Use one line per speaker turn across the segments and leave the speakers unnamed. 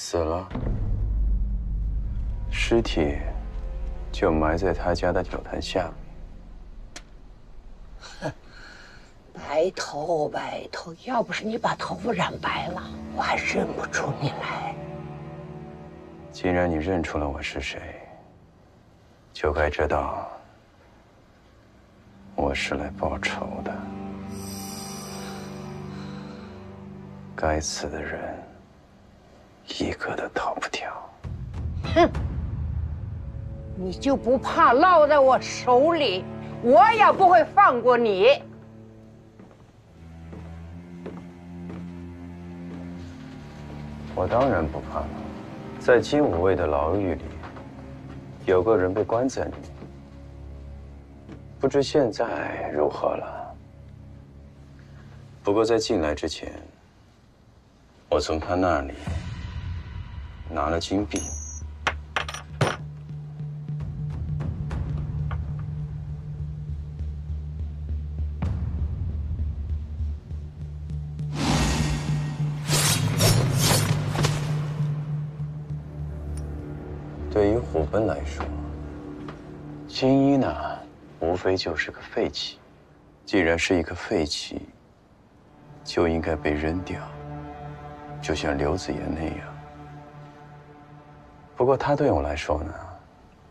死了，尸体就埋在他家的酒坛下面。
白头，白头！要不是你把头发染白了，我还认不出你来。
既然你认出了我是谁，就该知道我是来报仇的。该死的人，一个都逃不掉。
哼！你就不怕落在我手里？我也不会放过你。
我当然不怕了。在金武卫的牢狱里，有个人被关在里面，不知现在如何了。不过在进来之前，我从他那里拿了金币。对于虎贲来说，金衣呢，无非就是个废弃。既然是一个废弃，就应该被扔掉，就像刘子言那样。不过他对我来说呢，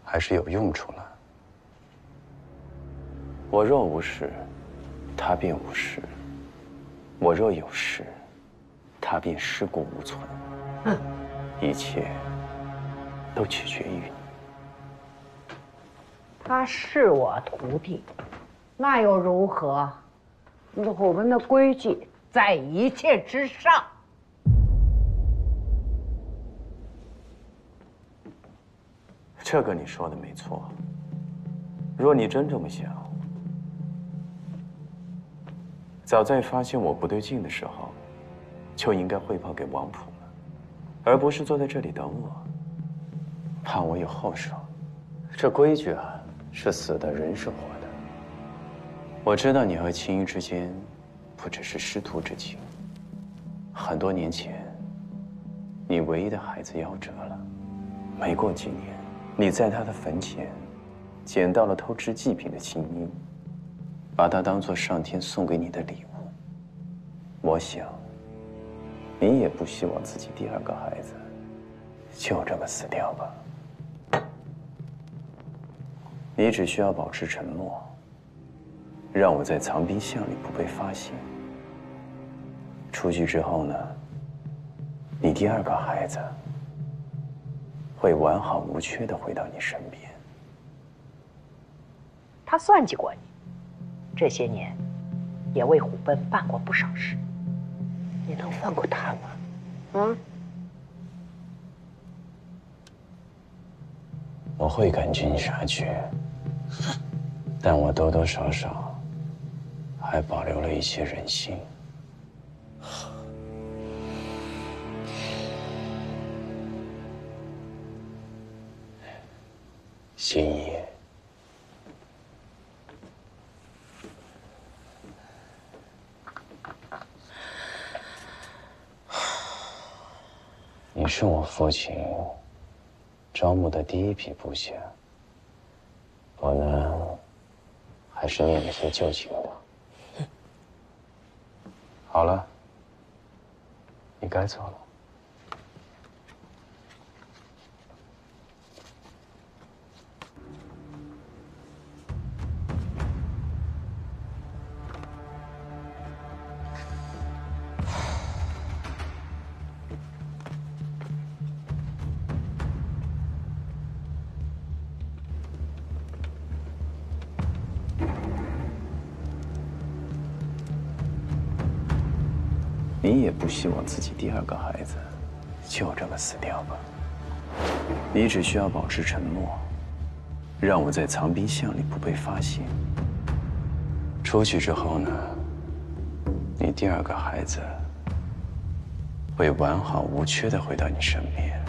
还是有用处了。我若无事，他便无事；我若有事，他便尸骨无存。一切都取决于你。
他是我徒弟，那又如何？我们的规矩在一切之上。
这个你说的没错。若你真这么想，早在发现我不对劲的时候，就应该汇报给王普了，而不是坐在这里等我。怕我有后手。这规矩啊，是死的，人是活的。我知道你和青衣之间不只是师徒之情。很多年前，你唯一的孩子夭折了，没过几年，你在他的坟前捡到了偷吃祭品的青衣，把它当作上天送给你的礼物。我想，你也不希望自己第二个孩子就这么死掉吧。你只需要保持沉默，让我在藏兵巷里不被发现。出去之后呢，你第二个孩子会完好无缺地回到你身边。
他算计过你，这些年也为虎贲办过不少事，你能放过他吗？
我会赶尽杀绝，但我多多少少还保留了一些人性。心意，你是我父亲招募的第一批部下，我呢，还是念了些旧情的。好了，你该走了。你也不希望自己第二个孩子就这么死掉吧？你只需要保持沉默，让我在藏兵巷里不被发现。出去之后呢，你第二个孩子会完好无缺地回到你身边。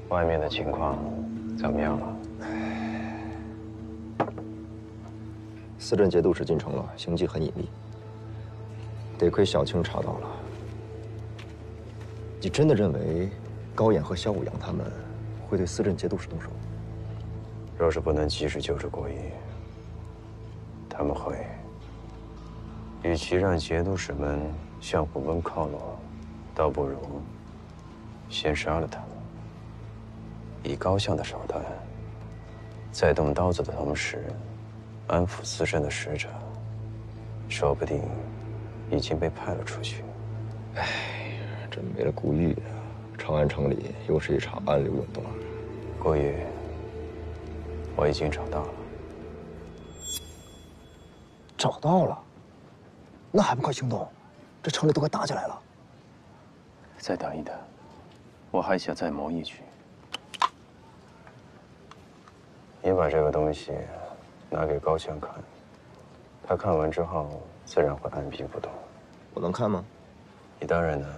外面的情况怎么样了？
司镇节度使进城了，行迹很隐秘。得亏小青查到了。你真的认为高衍和萧武阳他们会对司镇节度使动手？
若是不能及时救治郭义，他们会。与其让节度使们向虎贲靠拢，倒不如先杀了他们。 以高相的手段，在动刀子的同时，安抚司镇的使者，说不定已经被派了出去。
唉，真没了顾玉啊！长安城里又是一场暗流涌动。
郭玉，我已经找到了。
找到了？那还不快行动？这城里都快打起来了。
再等一等，我还想再谋一局。 你把这个东西拿给高相看，他看完之后自然会按兵不动。
我能看吗？
你当然能，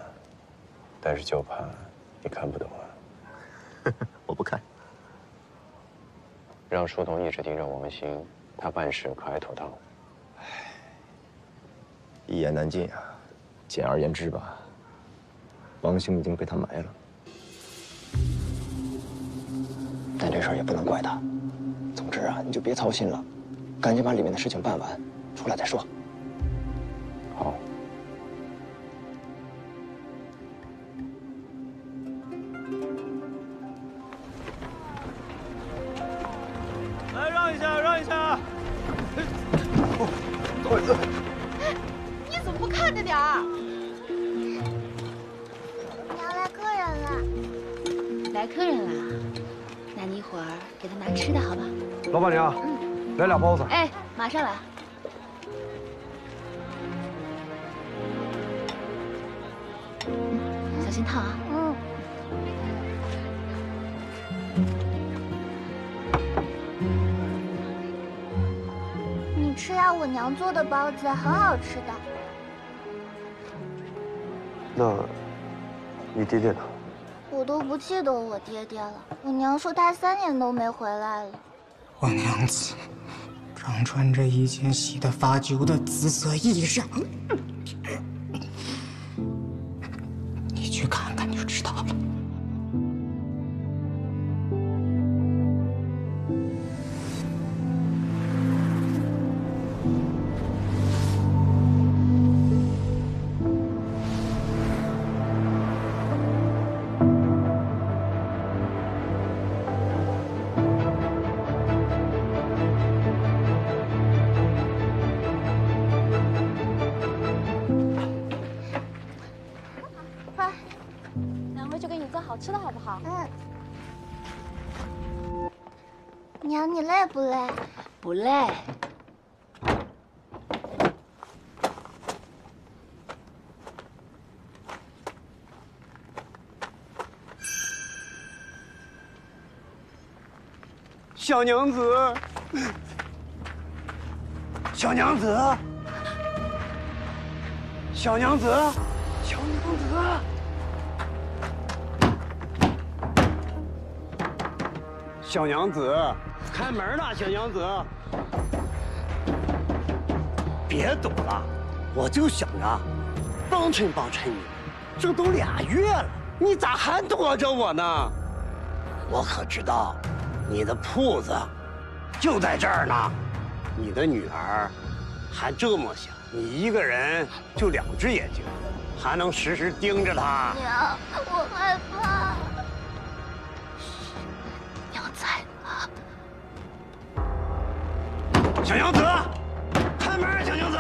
但是就怕你看不懂了。
我不看。
让书童一直盯着王兴，他办事可爱妥当。
唉，一言难尽啊。简而言之吧，王兴已经被他埋了。但这事儿也不能怪他。 总之啊，你就别操心了，赶紧把里面的事情办完，出来再说。
好。
来，让一下，让一下。
不好意思。
你怎么不看着点儿？
娘来客人了。
来客人了，那你一会儿给他拿吃的，好吧？
老板娘，来俩包子。
哎，马上来。小心烫啊。
你吃呀，我娘做的包子很好吃的。
那，你爹爹呢？
我都不记得我爹爹了。我娘说他3年都没回来了。
我娘子正穿着一件洗得发旧的紫色衣裳，你去看看就知道了。
好吃的好不好？娘，你累不累？
不累。
小娘子，小娘子，小娘子，小娘子。 小娘子，开门呢！小娘子，别躲了，我就想着帮衬帮衬你。这都2月了，你咋还躲着我呢？我可知道，你的铺子就在这儿呢。你的女儿还这么小，你一个人就2只眼睛，还能时时盯着她。
娘，我害怕。
小娘子，开门！小娘子，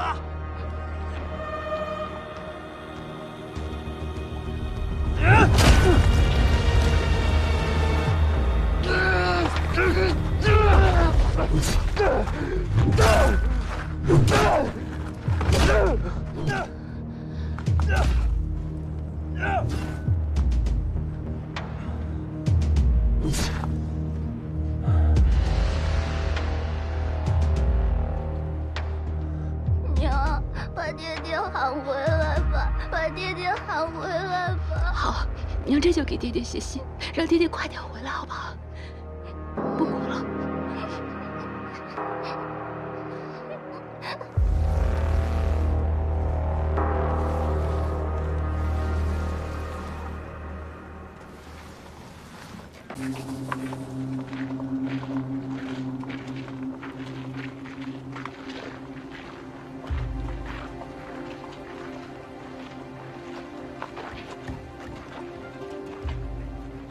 娘，把爹爹喊回来吧，把爹爹喊回来吧。
好，娘这就给爹爹写信，让爹爹快点回来，好不好？不哭了。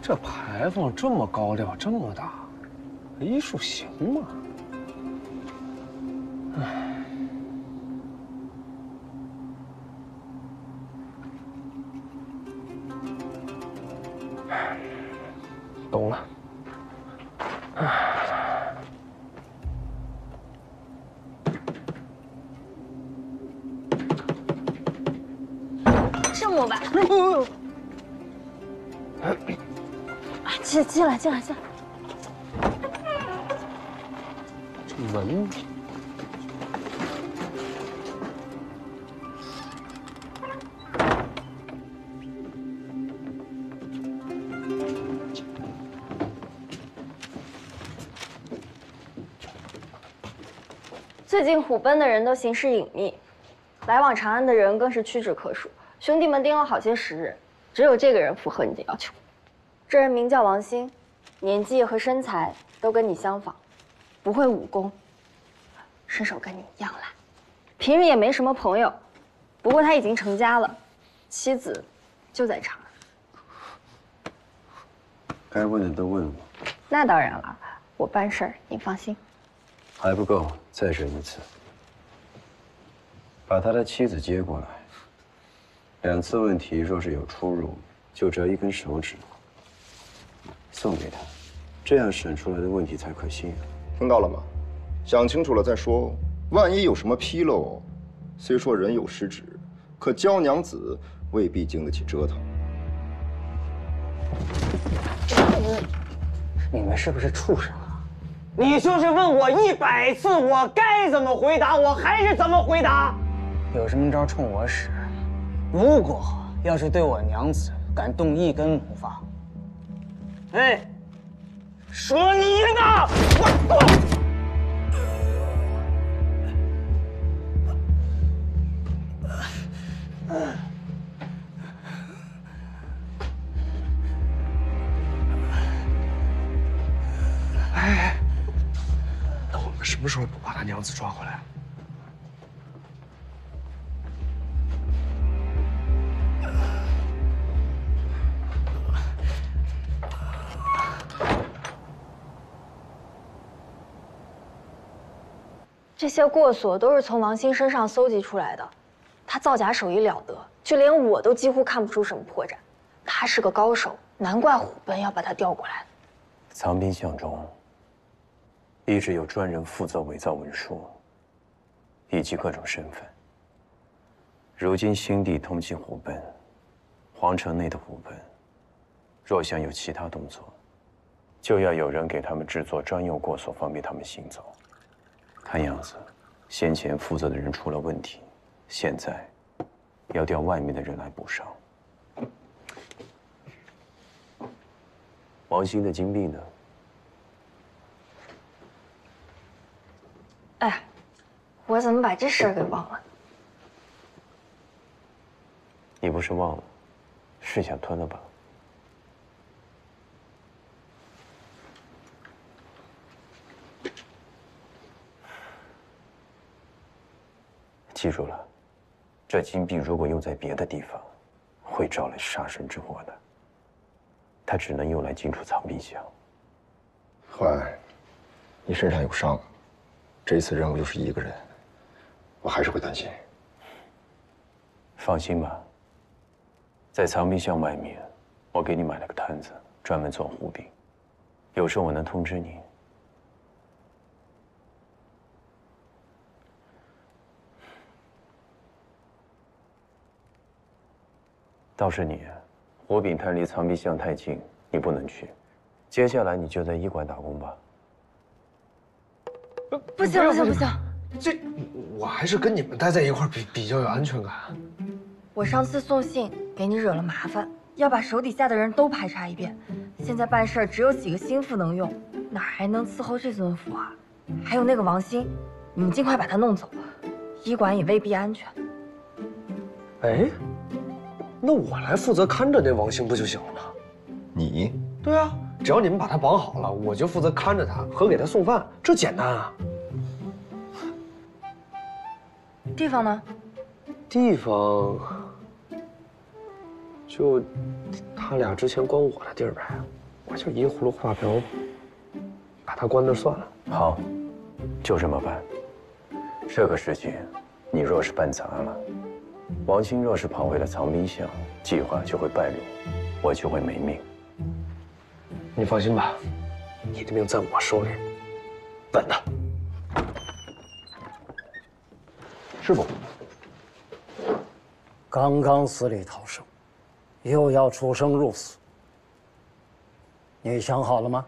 这牌坊这么高调，这么大，医术行吗？唉，懂了。
这么晚。进来。
这闻着。
最近虎贲的人都行事隐秘，来往长安的人更是屈指可数。兄弟们盯了好些时日，只有这个人符合你的要求。这人名叫王兴，年纪和身材都跟你相仿，不会武功，身手跟你一样烂，平日也没什么朋友。不过他已经成家了，妻子就在长安。
该问的都问了。
那当然了，我办事儿你放心。
还不够，再审一次。把他的妻子接过来，2次问题若是有出入，就折1根手指，送给他，这样审出来的问题才可信。
听到了吗？想清楚了再说。万一有什么纰漏，虽说人有失职，可娇娘子未必经得起折腾。
你们是不是畜生啊？你就是问我100次，我该怎么回答，我还是怎么回答。有什么招冲我使？如果要是对我娘子敢动1根毛发，哎，说你呢！
哎，那我们什么时候不把他娘子抓回来？
这些过锁都是从王兴身上搜集出来的，他造假手艺了得，就连我都几乎看不出什么破绽。他是个高手，难怪虎贲要把他调过来。
藏兵项中一直有专人负责伪造文书，以及各种身份。如今新帝通缉虎贲，皇城内的虎贲，若想有其他动作，就要有人给他们制作专用过锁，方便他们行走。看样子，先前负责的人出了问题，现在要调外面的人来补上。王兴的金币呢？
哎，我怎么把这事儿给忘了？
你不是忘了，是想吞了吧？记住了，这金币如果用在别的地方，会招来杀身之祸的。它只能用来进出藏兵箱。
坏，你身上有伤，这次任务又是1个人，我还是会担心。
放心吧，在藏兵箱外面，我给你买了个摊子，专门做护兵。有时我能通知你。倒是你，火饼滩离藏兵巷太近，你不能去。接下来你就在医馆打工吧。
不行不行不行，
这我还是跟你们待在一块儿比较有安全感。
我上次送信给你惹了麻烦，要把手底下的人都排查一遍。现在办事儿只有几个心腹能用，哪还能伺候这尊佛啊？还有那个王鑫，你们尽快把他弄走，医馆也未必安全。
哎，那我来负责看着那王鑫不就行了吗？
你？
对啊，只要你们把他绑好了，我就负责看着他和给他送饭，这简单啊。
地方呢？
地方就他俩之前关我的地儿呗，我就依葫芦画瓢，把他关那儿算了。
好，就这么办。这个事情，你若是办砸了，王鑫若是跑回了藏兵巷，计划就会败露，我就会没命。
你放心吧，你的命在我手里，稳的。师傅，
刚刚死里逃生，又要出生入死，你想好了吗？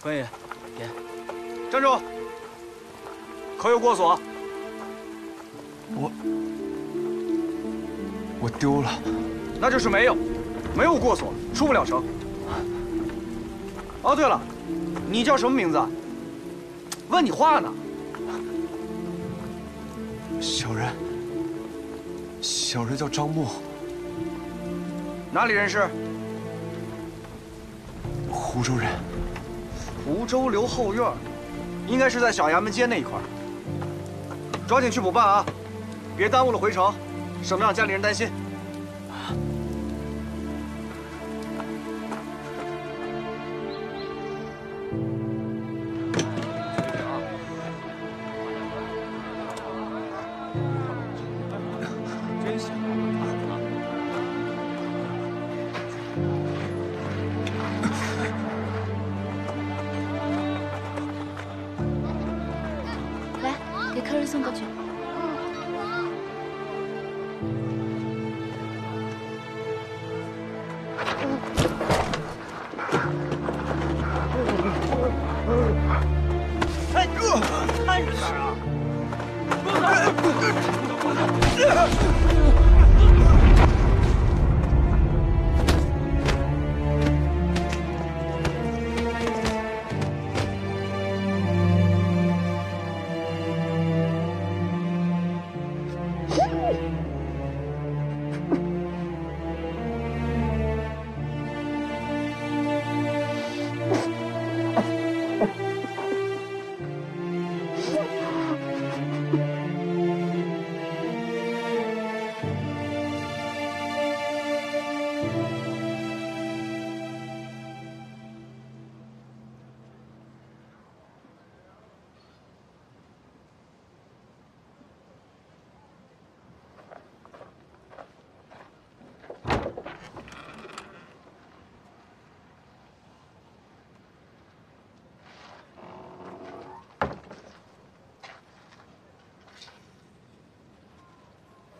关羽，点，站住！可有过锁？
我丢了。
那就是没有，没有过锁，出不了城。哦，对了，你叫什么名字？问你话呢。
小人叫张默。
哪里人士？
湖州人。
湖州留后院，应该是在小衙门街那一块。抓紧去补办啊，别耽误了回城，省得让家里人担心。真行。
来，给客人送过去。
哎，看着点啊！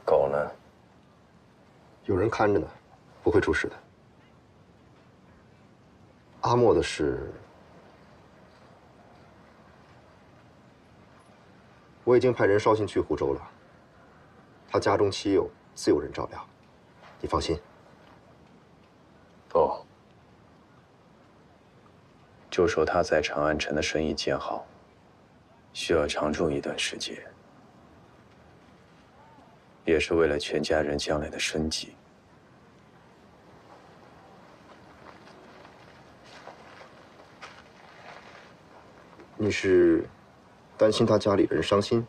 狗呢？
有人看着呢，不会出事的。阿莫的事，我已经派人捎信去湖州了。他家中妻幼，自有人照料，你放心。
不，就说他在长安城的生意渐好，需要常住一段时间，也是为了全家人将来的生计。
你是担心他家里人伤心？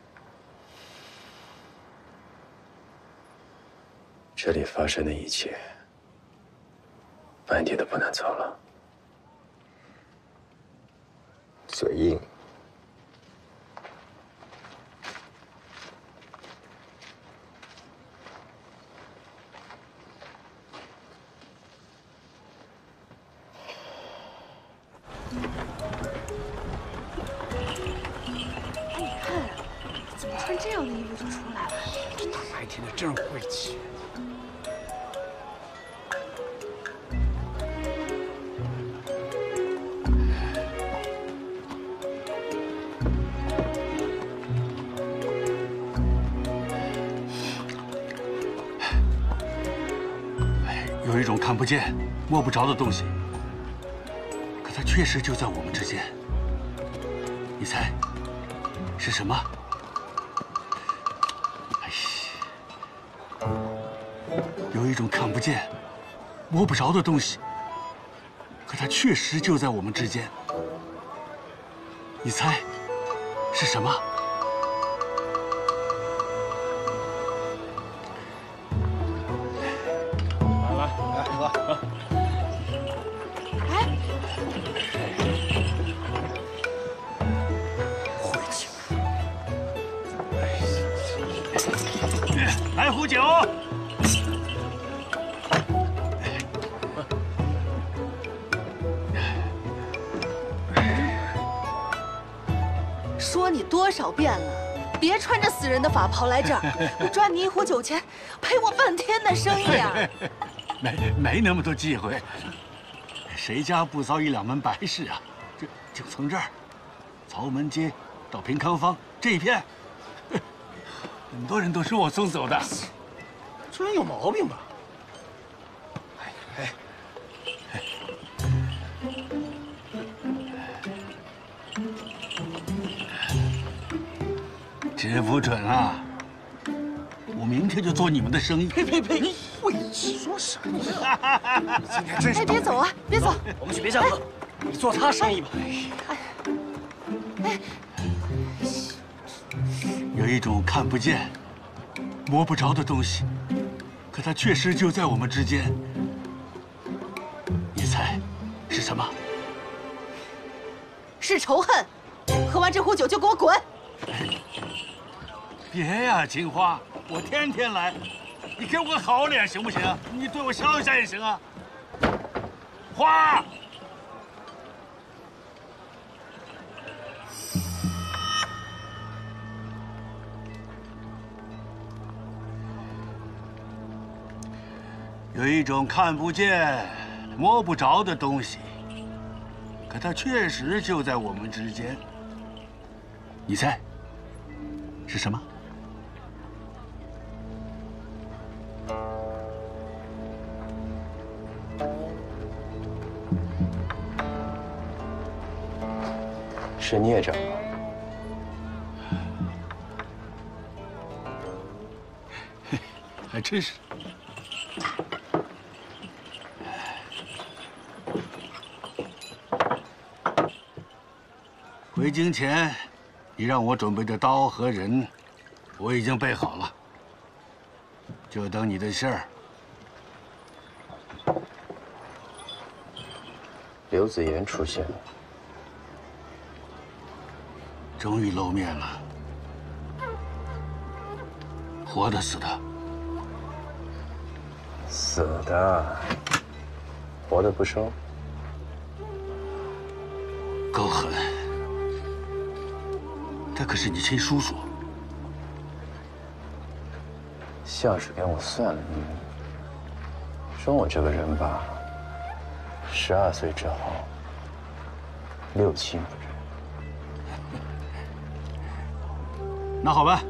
这里发生的一切，半点都不能走了。
嘴硬。
怎么穿这样的衣服就出来了？
这大白天的真晦气。有一种看不见、摸不着的东西，可它确实就在我们之间。你猜是什么？有一种看不见、摸不着的东西，可它确实就在我们之间。你猜是什么？
来喝。
晦气！来壶酒。
说你多少遍了，别穿着死人的法袍来这儿！我赚你一壶酒钱，赔我半天的生意啊！
没那么多忌讳，谁家不遭一两门白事啊？就从这儿，曹门街到平康坊这一片，很多人都是我送走的。
这人有毛病吧？
这不准啊！我明天就做你们的生意。
呸！晦气！说什么呀？今天真是……
哎，别走啊，别走！
我们去别家喝，你做他生意吧。
有一种看不见、摸不着的东西，可它确实就在我们之间。你猜是什么？
是仇恨！喝完这壶酒就给我滚！
别呀，金花，我天天来，你给我个好脸行不行？你对我笑一下也行啊。花，有一种看不见、摸不着的东西，可它确实就在我们之间。你猜是什么？
是孽障吗？
还真是。回京前，你让我准备的刀和人，我已经备好了，就等你的信儿。
刘子言出现了。
终于露面了，活的死的？
死的，活的不收。
够狠！他可是你亲叔叔。
像是给我算了命，说我这个人吧，12岁之后6亲不认。
那好办，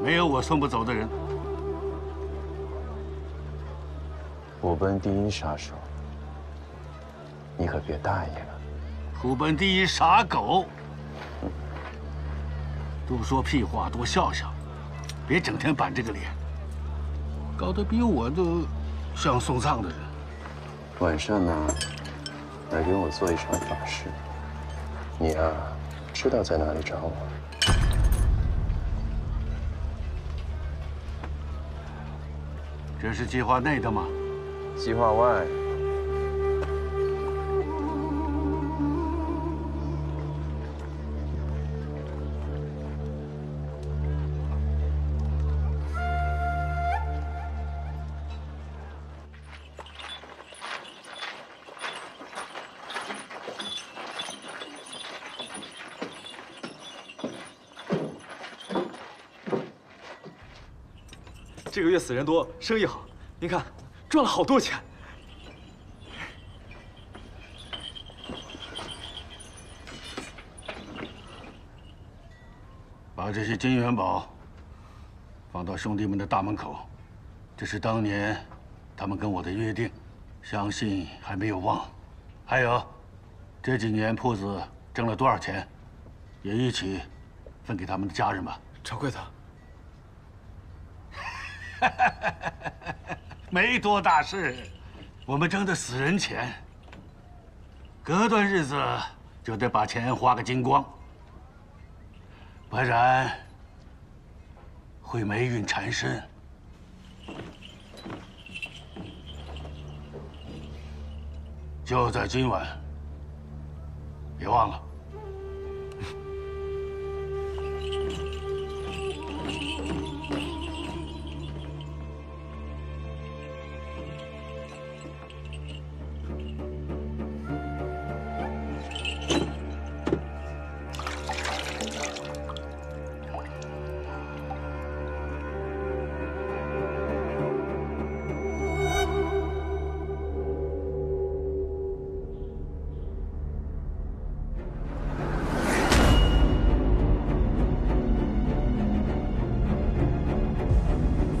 没有我送不走的人。
虎贲第一杀手，你可别大意了。
虎贲第一傻狗，多说屁话，多笑笑，别整天板这个脸，搞得比我都像送葬的人。
晚上呢，来给我做一场法事。你啊，知道在哪里找我。
这是计划内的吗？
计划外。
这个月死人多，生意好，您看赚了好多钱。
把这些金元宝放到兄弟们的大门口，这是当年他们跟我的约定，相信还没有忘。还有，这几年铺子挣了多少钱，也一起分给他们的家人吧。
掌柜的。
没多大事，我们挣的死人钱，隔段日子就得把钱花个精光，不然会霉运缠身。就在今晚，别忘了。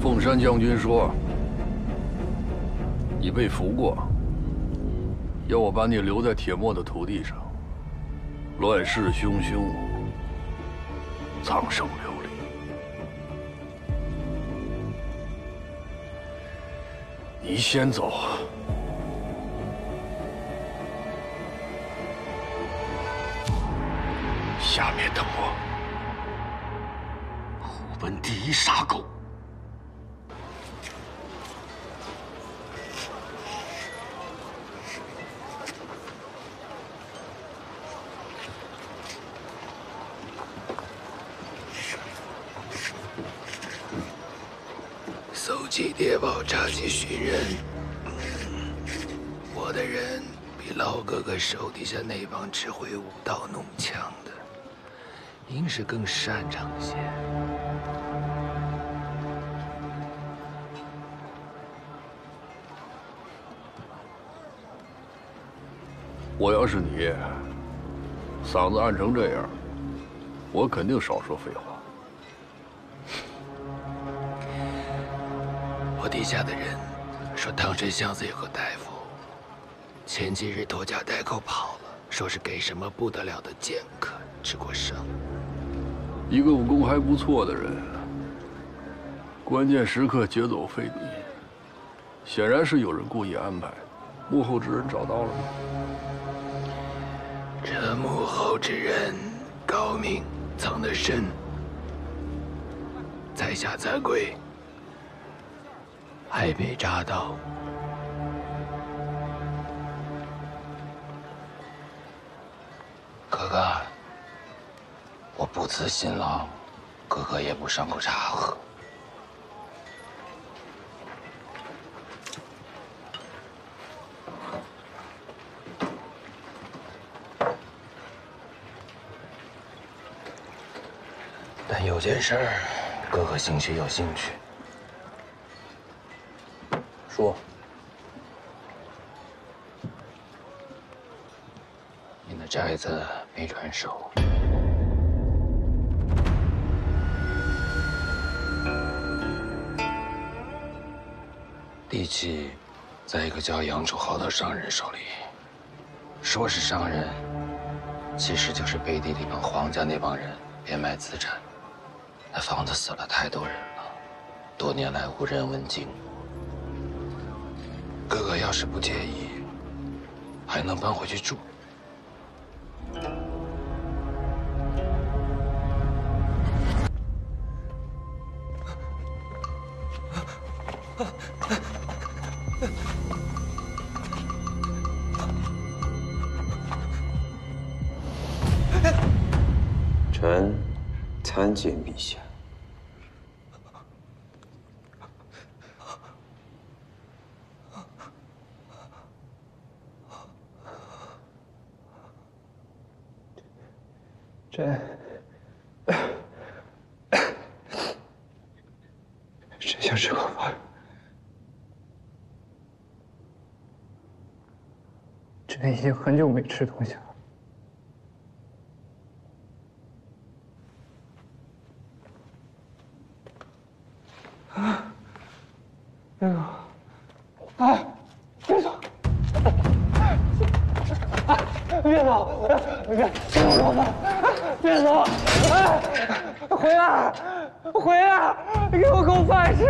凤山将军说，你被俘过，要我把你留在铁墨的土地上。乱世汹汹，苍生流离，你先走。下面等我。
虎贲第一傻狗。
搜集谍报，查缉寻人。我的人比老哥哥手底下那帮只会舞刀弄枪的，应是更擅长些。我要是你，嗓子按成这样，我肯定少说废话。我底下的人说，汤山巷子有个大夫，前几日拖家带口跑了，说是给什么不得了的剑客治过伤。一个武功还不错的人，关键时刻劫走飞敌，显然是有人故意安排。幕后之人找到了吗？这幕后之人高明，藏得深，在下暂归。还没查到。哥哥，我不辞辛劳，哥哥也不上口茶喝。但有件事儿，哥哥兴许有兴趣。说，你的寨子没传授，帝气在一个叫杨楚豪的商人手里，说是商人，其实就是背地里帮皇家那帮人变卖资产。那房子死了太多人了，多年来无人问津。哥哥要是不介意，还能搬回去住。
臣参见陛下。
朕想吃口饭。朕已经很久没吃东西了。别走！哎，别走！别走！别走！哎，回来！回来！给我口饭吃！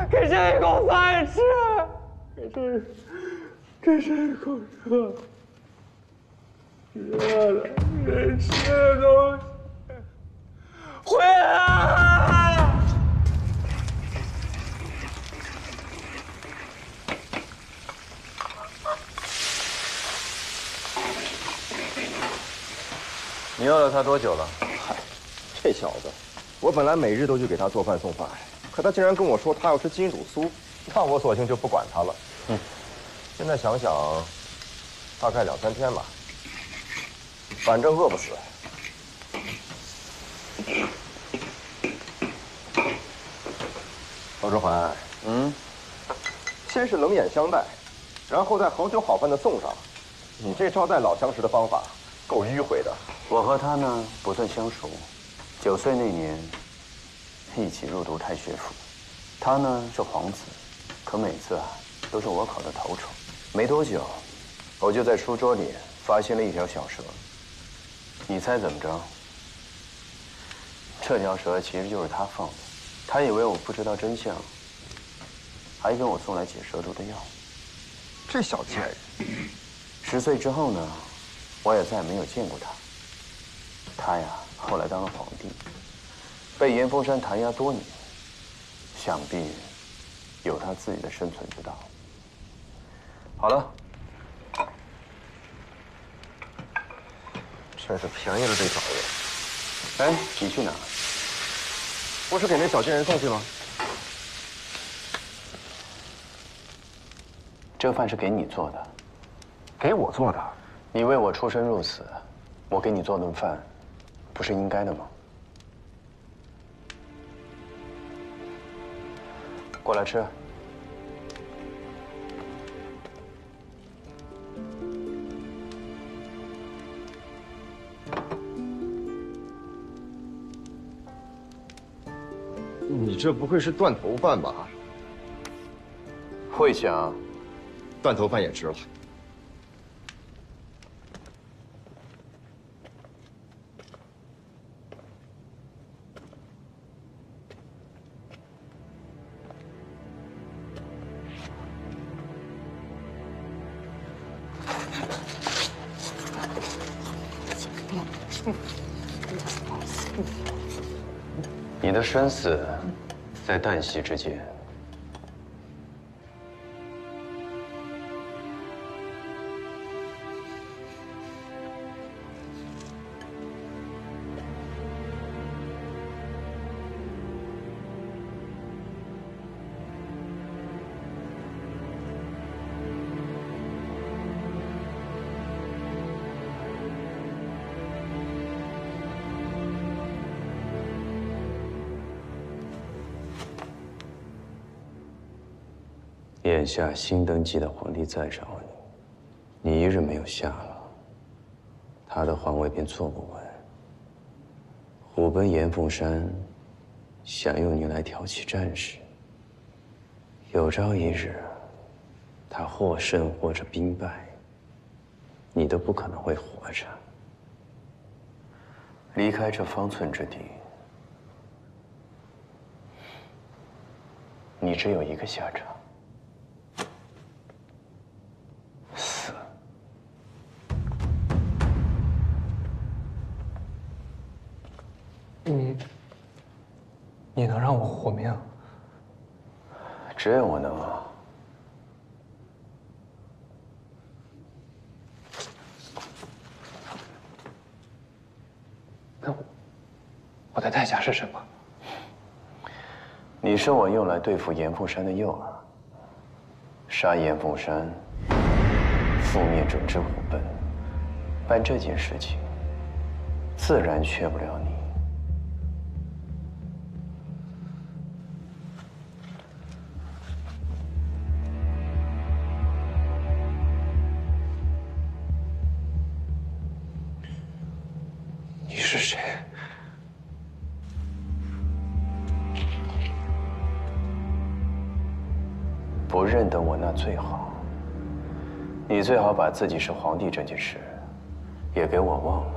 给朕一口饭吃！给朕一口热的人吃的东西！回来！
你要了他多久了？
嗨，这小子，我本来每日都去给他做饭送饭，可他竟然跟我说他要吃金乳酥，那我索性就不管他了。现在想想，大概2、3天吧，反正饿不死。包志环，先是冷眼相待，然后再好酒好饭的送上，你这招待老相识的方法够迂回的。
我和他呢不算相熟，9岁那年一起入读太学府。他呢是皇子，可每次都是我考的头筹。没多久，我就在书桌里发现了一条小蛇。你猜怎么着？这条蛇其实就是他放的。他以为我不知道真相，还跟我送来解蛇毒的药。
这小贱人
！10岁之后呢，我也再也没有见过他。他呀，后来当了皇帝，被严凤山弹压多年，想必有他自己的生存之道。好了，
真是便宜了这小子。
哎，你去哪？
不是给那小贱人送去吗？
这饭是给你做的。
给我做的？
你为我出生入死，我给你做顿饭，不是应该的吗？过来吃。
你这不会是断头饭吧？
会想，
断头饭也吃了。
你的生死在旦夕之间。眼下新登基的皇帝再找你，你一日没有下了，他的皇位便坐不稳。虎贲严凤山想用你来挑起战事，有朝一日，他或胜或者兵败，你都不可能会活着。离开这方寸之地，你只有一个下场：死。
你能让我活命？
只有我能啊。
那我的代价是什么？
你是我用来对付严凤山的诱饵。杀严凤山，覆灭整支虎贲，办这件事情，自然缺不了你。
你是谁？
不认得我那最好。你最好把自己是皇帝这件事也给我忘了。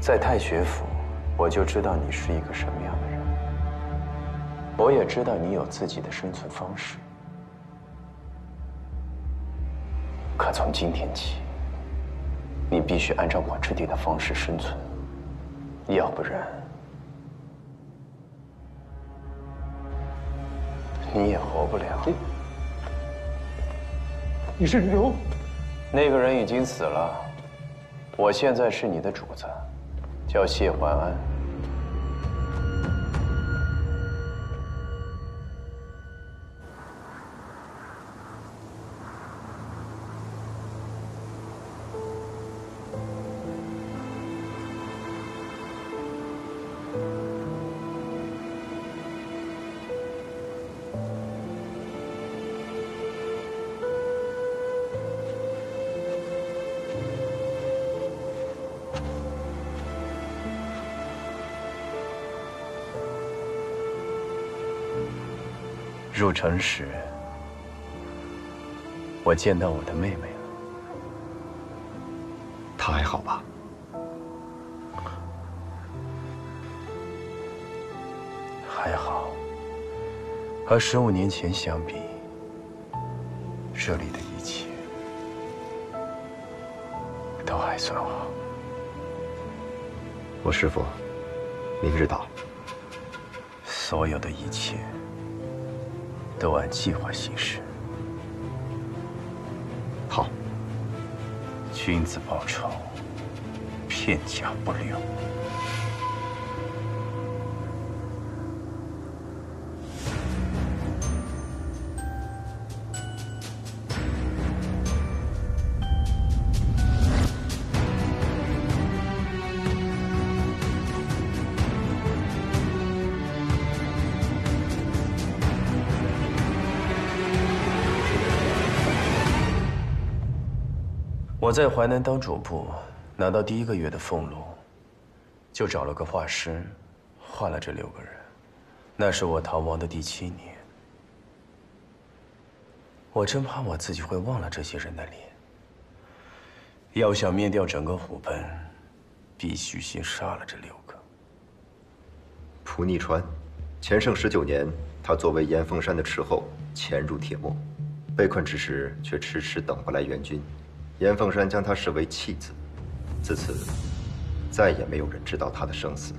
在太学府，我就知道你是一个什么样的人，我也知道你有自己的生存方式。可从今天起，你必须按照我制定的方式生存，要不然你也活不了。
你是刘？
那个人已经死了，我现在是你的主子，叫谢怀安。入城时，我见到我的妹妹了。
她还好吧？
还好，和15年前相比，这里的一切都还算好。
我师父明日到。
所有的一切都按计划行事。
好。
君子报仇，片甲不留。我在淮南当主簿，拿到第1个月的俸禄，就找了个画师，画了这6个人。那是我逃亡的第7年。我真怕我自己会忘了这些人的脸。要想灭掉整个虎贲，必须先杀了这6个。
蒲逆川，前盛19年，他作为严凤山的斥候，潜入铁幕，被困之时却迟迟等不来援军。严凤山将他视为弃子，自此再也没有人知道他的生死。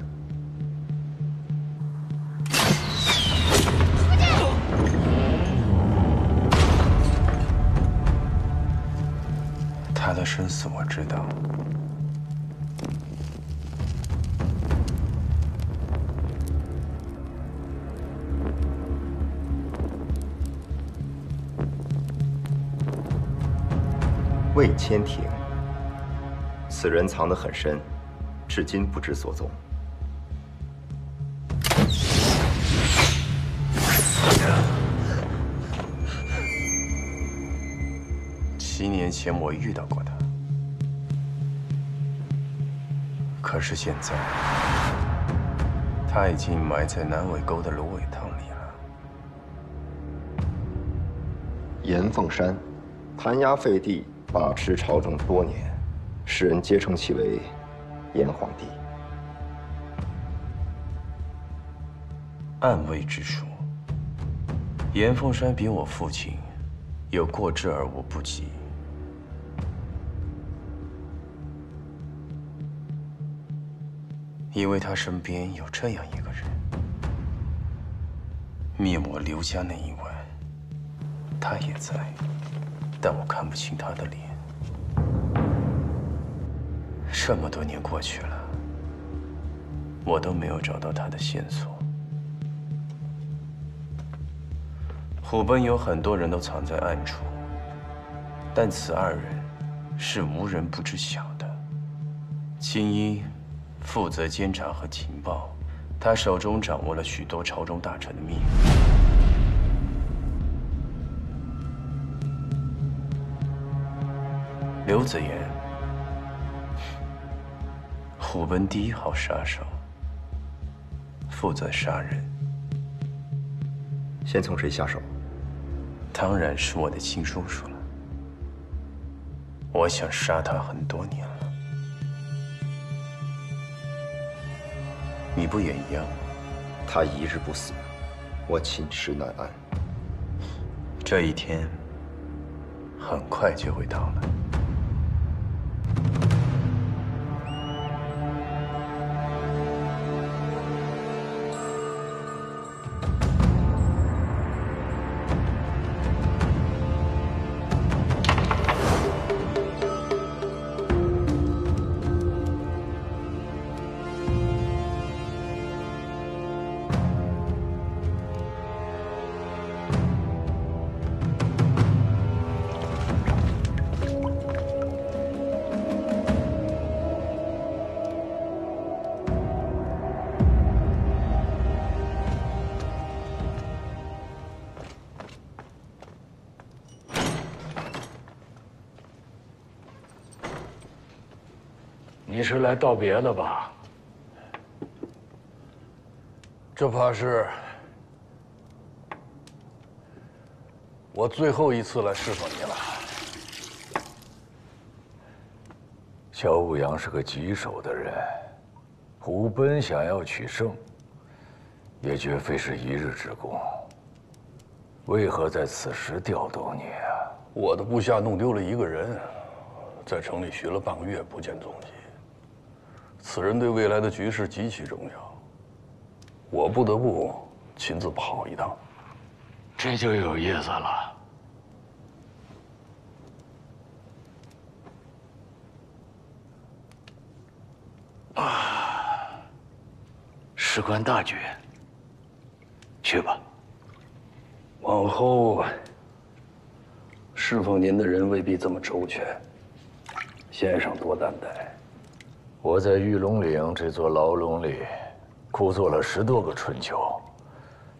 他的生死我知道。
魏千庭，此人藏得很深，至今不知所踪。
7年前我遇到过他，可是现在他已经埋在南尾沟的芦苇塘里了。
严凤山，弹压废帝，把持朝政多年，世人皆称其为严皇帝。
暗卫之术，严凤山比我父亲有过之而无不及。因为他身边有这样一个人，灭我刘家那一晚，他也在，但我看不清他的脸。这么多年过去了，我都没有找到他的线索。虎贲有很多人都藏在暗处，但此二人是无人不知晓的。青衣负责监察和情报，他手中掌握了许多朝中大臣的秘密。刘子言，虎贲第1号杀手，负责杀人。
先从谁下手？
当然是我的亲叔叔了。我想杀他很多年了。你不也一样吗？
他一日不死，我寝食难安。
这一天很快就会到了。
你是来道别的吧？这怕是我最后一次来侍奉你了。
萧武阳是个棘手的人，虎贲想要取胜，也绝非是一日之功。为何在此时调动你啊？
我的部下弄丢了一个人，在城里寻了半个月不见踪迹。此人对未来的局势极其重要，我不得不亲自跑一趟。
这就有意思了。事关大局，去吧。
往后侍奉您的人未必这么周全，先生多担待。
我在玉龙岭这座牢笼里苦做了10多个春秋，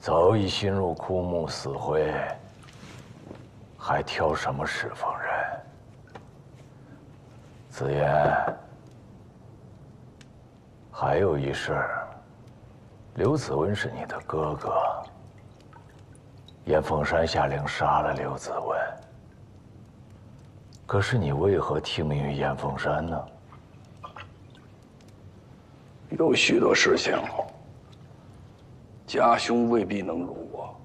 早已心入枯木死灰，还挑什么侍奉人？子言，还有一事，刘子温是你的哥哥，严凤山下令杀了刘子温，可是你为何听命于严凤山呢？
有许多事情，家兄未必能容我，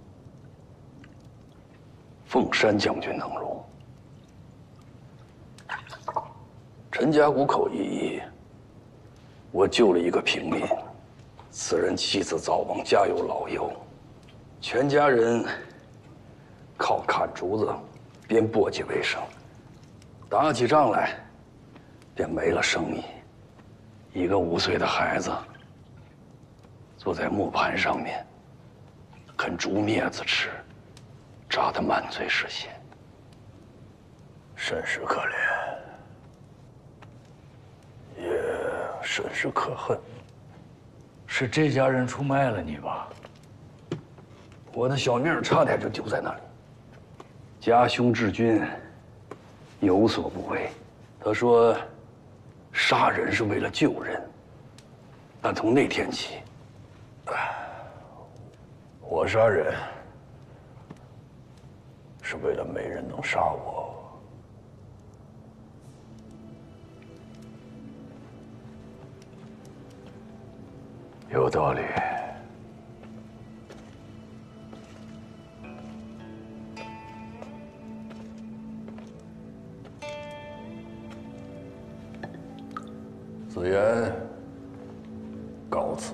凤山将军能容。陈家谷口一役，我救了一个平民，此人妻子早亡，家有老幼，全家人靠砍竹子、编簸箕为生，打起仗来便没了生意。一个5岁的孩子坐在木盘上面，啃竹篾子吃，扎得满嘴是血，甚是可怜，也甚是可恨。
是这家人出卖了你吧？
我的小命差点就丢在那里。家兄治军有所不为，他说杀人是为了救人，但从那天起，我杀人
是为了没人能杀我。有道理。子言，告辞。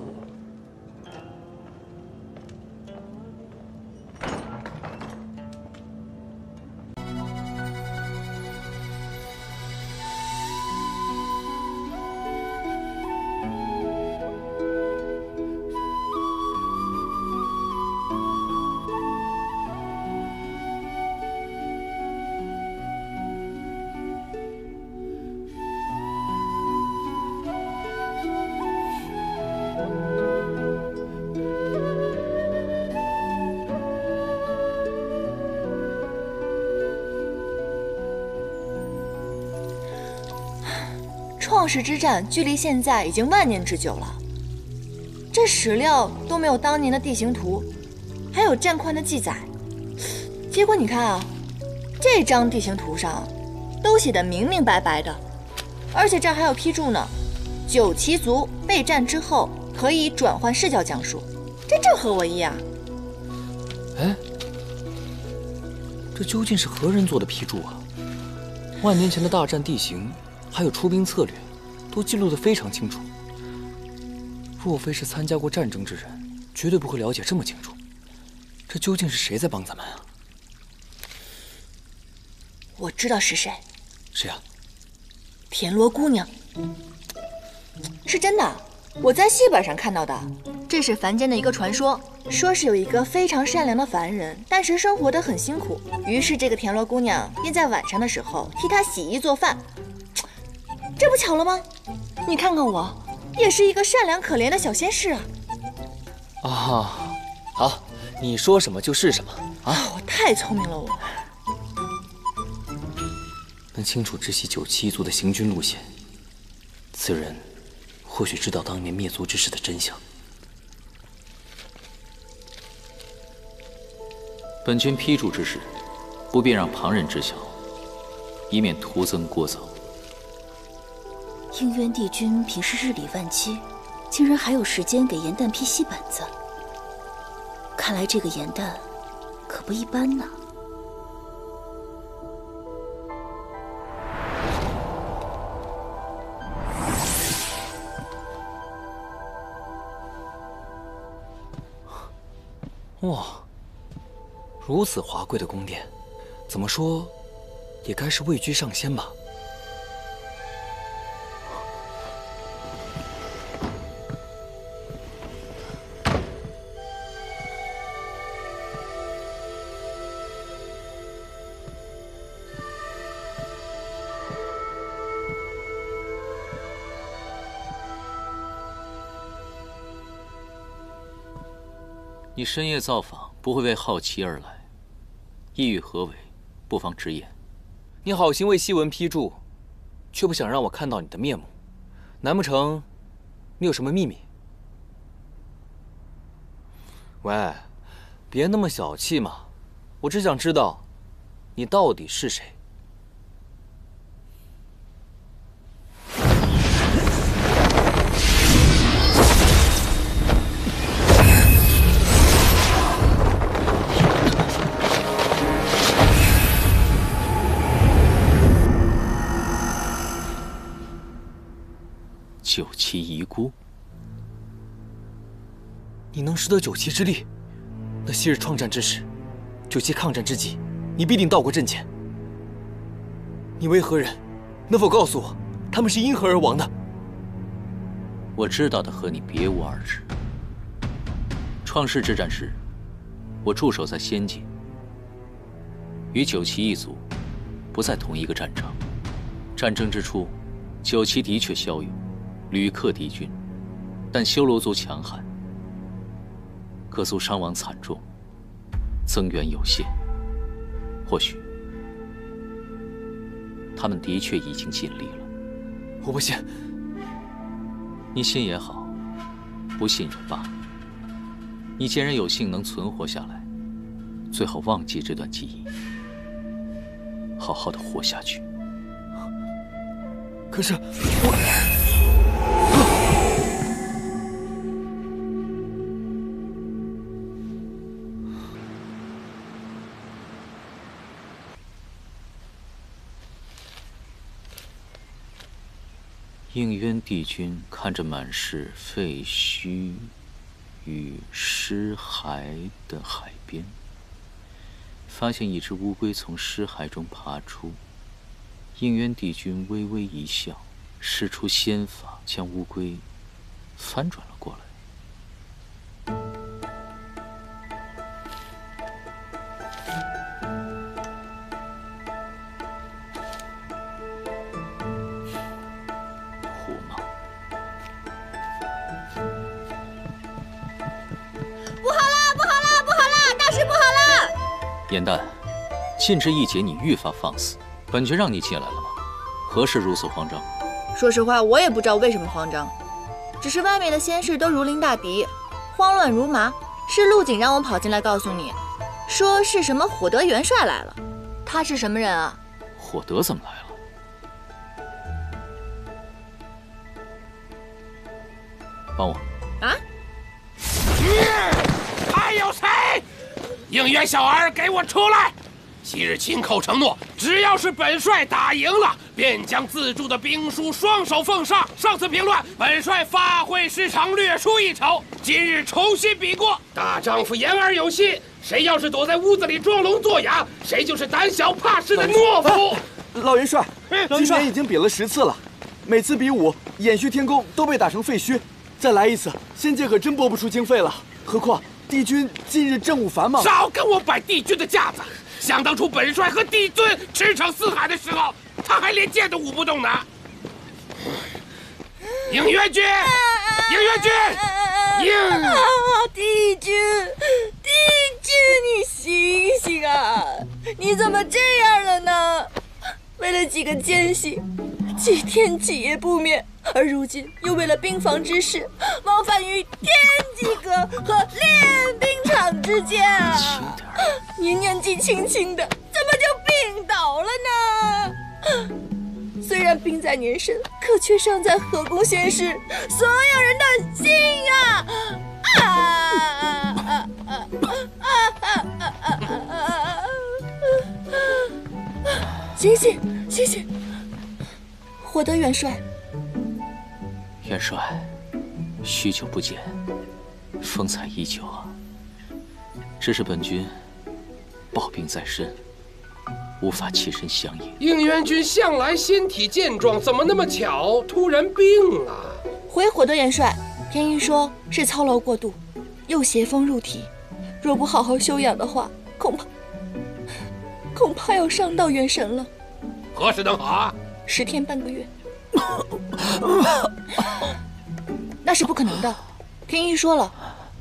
创世之战距离现在已经万年之久了，这史料都没有当年的地形图，还有战况的记载。结果你看啊，这张地形图上都写得明明白白的，而且这儿还有批注呢：9旗族备战之后可以转换视角讲述，这正合我意啊！
哎，这究竟是何人做的批注啊？万年前的大战地形，还有出兵策略，都记录得非常清楚。若非是参加过战争之人，绝对不会了解这么清楚。这究竟是谁在帮咱们啊？
我知道是谁。
谁啊？
田螺姑娘。是真的，我在戏本上看到的。这是凡间的一个传说，说是有一个非常善良的凡人，但是生活得很辛苦，于是这个田螺姑娘便在晚上的时候替他洗衣做饭。这不巧了吗？你看看我，也是一个善良可怜的小仙士啊！
啊，好，你说什么就是什么啊！
我太聪明了，我
能清楚知悉9旗族的行军路线，此人或许知道当年灭族之事的真相。本君批注之事，不便让旁人知晓，以免徒增聒噪。
应渊帝君平时日理万机，竟然还有时间给颜淡批细本子。看来这个颜淡可不一般呢。
哇，如此华贵的宫殿，怎么说也该是位居上仙吧？你深夜造访，不会为好奇而来，意欲何为？不妨直言。你好心为西文批注，却不想让我看到你的面目，难不成你有什么秘密？喂，别那么小气嘛！我只想知道，你到底是谁？9旗遗孤，你能识得9旗之力，那昔日创战之时，9旗抗战之际，你必定到过阵前。你为何人？能否告诉我，他们是因何而亡的？我知道的和你别无二致。创世之战时，我驻守在仙界，与9旗一族不在同一个战场。战争之初，9旗的确骁勇，屡克敌军，但修罗族强悍，各族伤亡惨重，增援有限。或许他们的确已经尽力了。我不信。你信也好，不信也罢。你既然有幸能存活下来，最好忘记这段记忆，好好的活下去。可是我……应渊帝君看着满是废墟与尸骸的海边，发现一只乌龟从尸骸中爬出。应渊帝君微微一笑，施出仙法，将乌龟翻转了过来。颜淡，近这一劫你愈发放肆，本君让你进来了吗？何事如此慌张？
说实话，我也不知道为什么慌张，只是外面的仙士都如临大敌，慌乱如麻。是陆景让我跑进来告诉你，说是什么火德元帅来了。他是什么人啊？
火德怎么来了？帮我。
啊？
还有谁？应渊小儿，给我出来！昔日亲口承诺，只要是本帅打赢了，便将自铸的兵书双手奉上。上次平乱，本帅发挥失常，略出一筹。今日重新比过，大丈夫言而有信。谁要是躲在屋子里装聋作哑，谁就是胆小怕事的懦夫。
老元帅，今年已经比了10次了，每次比武，偃虚天宫都被打成废墟。再来一次，仙界可真拨不出经费了。何况帝君近日政务繁忙，
少跟我摆帝君的架子！想当初本帅和帝尊驰骋四海的时候，他还连剑都舞不动呢。应元君，应元君，
帝君，帝君，你醒醒啊！你怎么这样了呢？为了几个奸细，几天几夜不眠，而如今又为了兵房之事，往返于天机阁和练兵场之间啊！你年纪轻轻的，怎么就病倒了呢？虽然病在年深，可却伤在河宫仙士所有人的心啊！醒醒，醒醒！火德元帅，
元帅，许久不见，风采依旧啊。只是本君抱病在身，无法起身相迎。
应元君向来身体健壮，怎么那么巧突然病了？
回火德元帅，天一说是操劳过度，又邪风入体，若不好好休养的话，恐怕要伤到元神了。
何时能好啊
？10天半个月。那是不可能的。天一说了，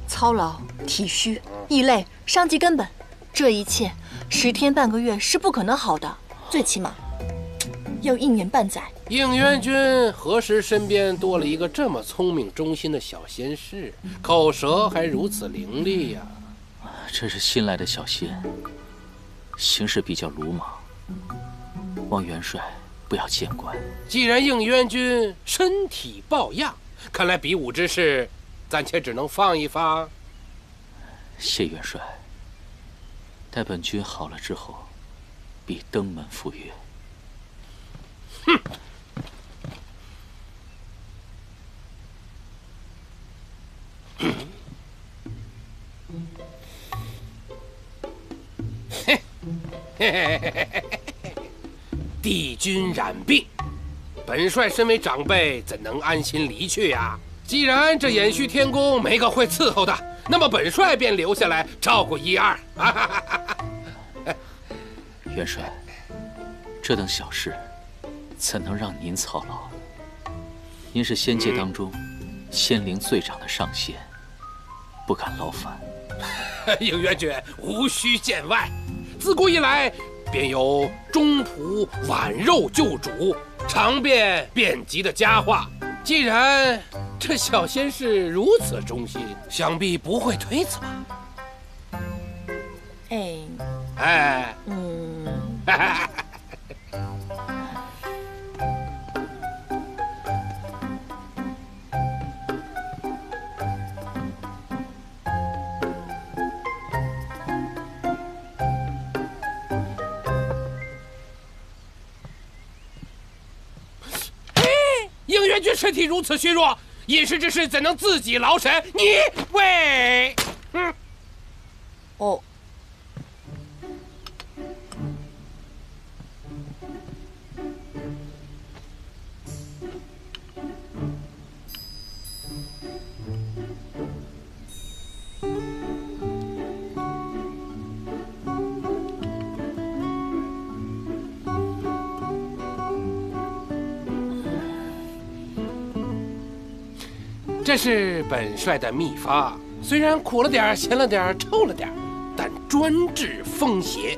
操劳、体虚、易累，伤及根本，这一切10天半个月是不可能好的，最起码要1年半载。
应元君何时身边多了一个这么聪明忠心的小仙士，口舌还如此伶俐呀？
这是新来的小仙，行事比较鲁莽，望元帅不要见怪。
既然应元君身体抱恙，看来比武之事暂且只能放一放。
谢元帅，待本君好了之后，必登门赴约。
哼！帝君染病，本帅身为长辈，怎能安心离去呀？既然这偃虚天宫没个会伺候的，那么本帅便留下来照顾1、2。
元帅，这等小事，怎能让您操劳？您是仙界当中仙灵最长的上仙，不敢劳烦。
应元君无需见外，自古以来便有中仆挽肉救主，尝遍遍及的佳话。既然这小仙士如此忠心，想必不会推辞吧？
应元君身体如此虚弱，饮食之事怎能自己劳神？你喂，
哦。
这是本帅的秘方，虽然苦了点、咸了点、臭了点，但专治风邪。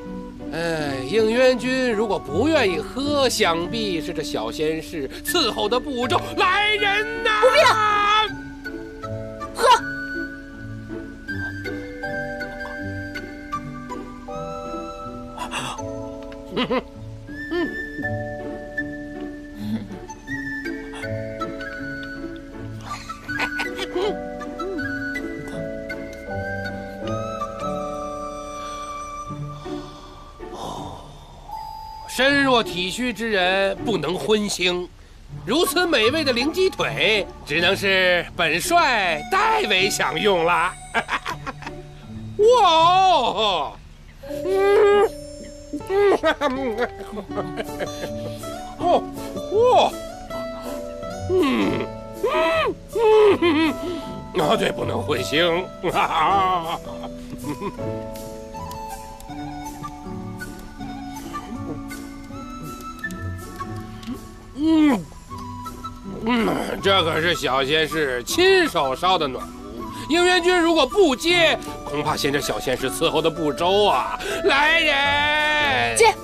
应元君如果不愿意喝，想必是这小仙士伺候的不周。来人呐！
不必了，喝。
身弱体虚之人不能荤腥，如此美味的灵鸡腿，只能是本帅代为享用了。哇哦！哦哦，对，不能荤腥。这可是小仙士亲手烧的暖炉，应元君如果不接，恐怕嫌这小仙士伺候的不周啊！来人，
接。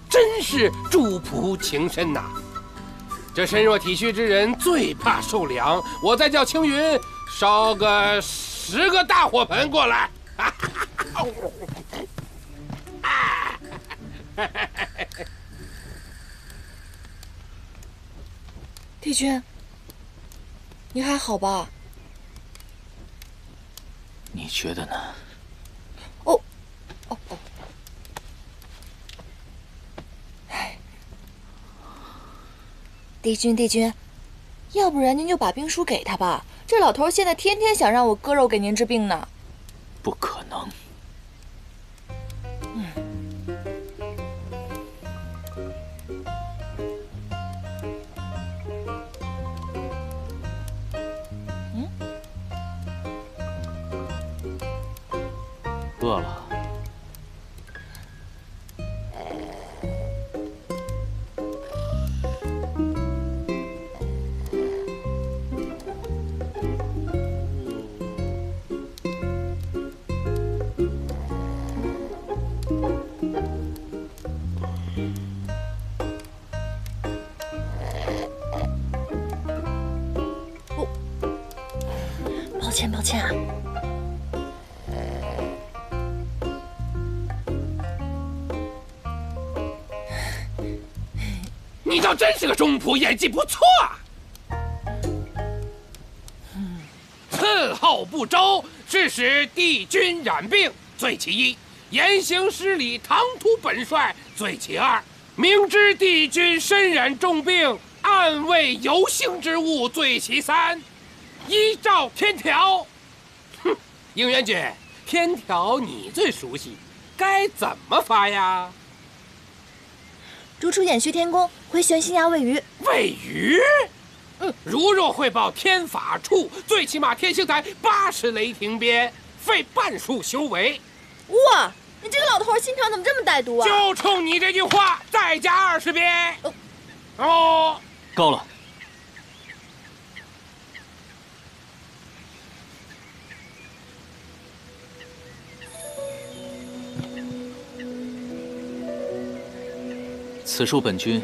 真是主仆情深呐！这身弱体虚之人最怕受凉，我再叫青云烧个10个大火盆过来。
帝君，你还好吧？
你觉得呢？
哦。帝君，要不然您就把兵书给他吧。这老头现在天天想让我割肉给您治病呢。
不可能。饿了。
抱歉啊。
你倒真是个中仆，演技不错。伺候不周，致使帝君染病，罪其一；言行失礼，唐突本帅，罪其二；明知帝君身染重病，暗为有幸之物，罪其三。依照天条，应元君，天条你最熟悉，该怎么罚呀？
逐出偃虚天宫，回悬心崖喂鱼。
喂鱼？如若汇报天法处，最起码天星台80雷霆鞭，费半数修为。
哇，你这个老头心肠怎么这么歹毒啊？
就冲你这句话，再加20鞭。哦，
够了。此书本君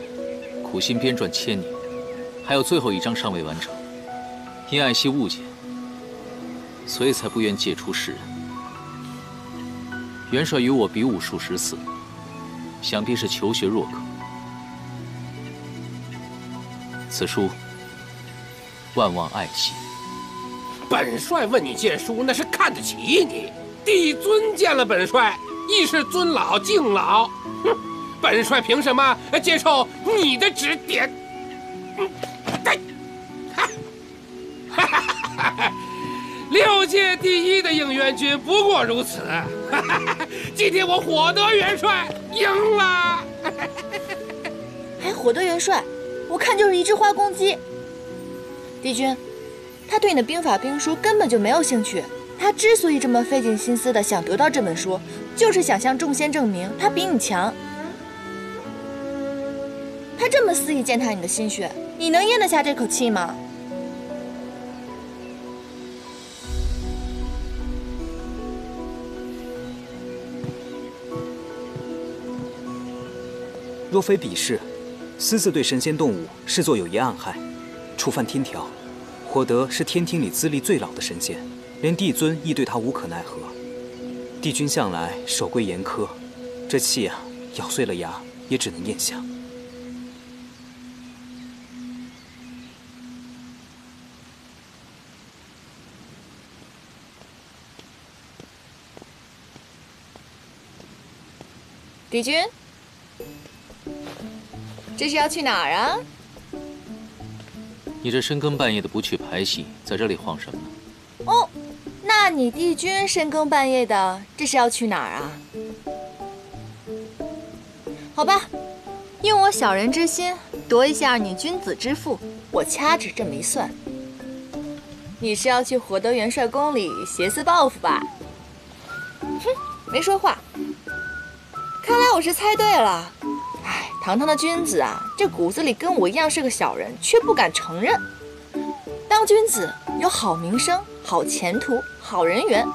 苦心编撰1000年，还有最后一章尚未完成，因爱惜物件，所以才不愿借出世人。元帅与我比武数10次，想必是求学若渴。此书万望爱惜。
本帅问你借书，那是看得起你。帝尊见了本帅，亦是尊老敬老。哼，本帅凭什么接受你的指点？6届第1的应元军不过如此。今天我火德元帅赢了。
还火德元帅，我看就是一只花公鸡。帝君，他对你的兵法兵书根本就没有兴趣。他之所以这么费尽心思的想得到这本书，就是想向众仙证明他比你强。他这么肆意践踏你的心血，你能咽得下这口气吗？
若非彼事，私自对神仙动物视作有意暗害，触犯天条。火德是天庭里资历最老的神仙，连帝尊亦对他无可奈何。帝君向来守规严苛，这气啊，咬碎了牙也只能咽下。
帝君，这是要去哪儿啊？
你这深更半夜的不去排戏，在这里晃什么？
哦，那你帝君深更半夜的，这是要去哪儿啊？好吧，用我小人之心夺一下你君子之腹，我掐指这么一算，你是要去火德元帅宫里挟私报复吧？哼，没说话。看来我是猜对了。哎，堂堂的君子啊，这骨子里跟我一样是个小人，却不敢承认。当君子有好名声、好前途、好人缘，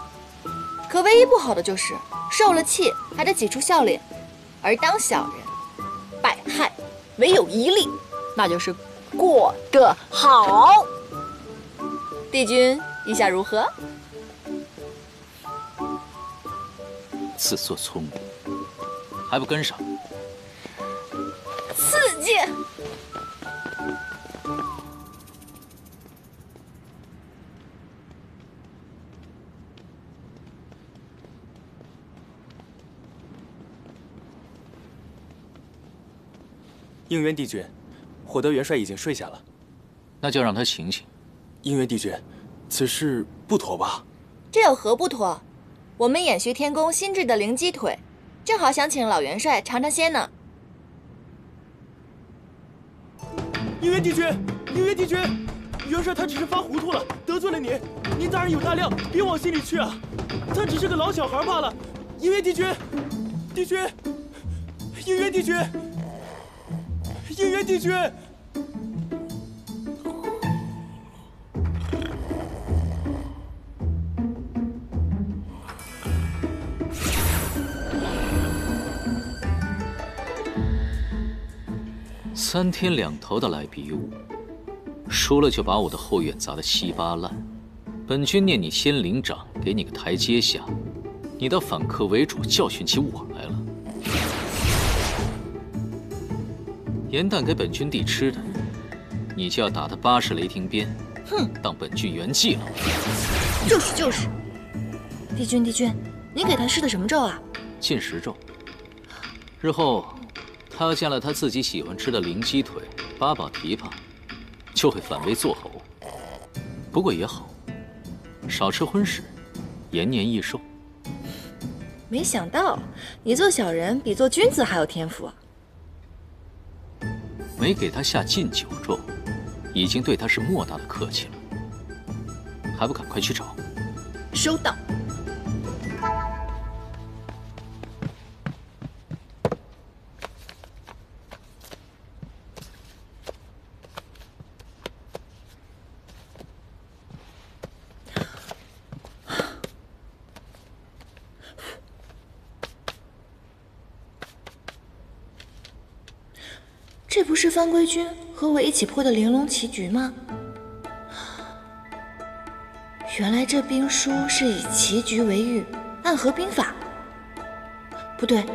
可唯一不好的就是受了气还得挤出笑脸。而当小人，百害唯有一利，那就是过得好。帝君意下如何？
自作聪明，还不跟上？
刺激！
应元帝君，火德元帅已经睡下了，
那就让他醒醒。
应元帝君，此事不妥吧？
这有何不妥？我们偃虚天宫新制的灵鸡腿，正好想请老元帅尝尝鲜呢。
应元帝君，应元帝君，元帅他只是发糊涂了，得罪了您，您大人有大量，别往心里去啊。他只是个老小孩罢了。应元帝君，帝君，应元帝君，应元帝君。
3天2头的来比武，输了就把我的后院砸得稀巴烂。本君念你仙灵掌，给你个台阶下，你倒反客为主，教训起我来了。盐蛋给本君弟吃的，你就要打他80雷霆鞭，
哼，
当本君圆寂了。
就是。帝君，您给他施的什么咒啊？
禁食咒。日后他见了他自己喜欢吃的灵鸡腿、八宝蹄膀，就会反胃作呕。不过也好，少吃荤食，延年益寿。
没想到你做小人比做君子还有天赋啊！
没给他下禁酒咒，已经对他是莫大的客气了，还不赶快去找？
收到。这不是方归君和我一起破的玲珑棋局吗？原来这兵书是以棋局为喻，暗合兵法。不对，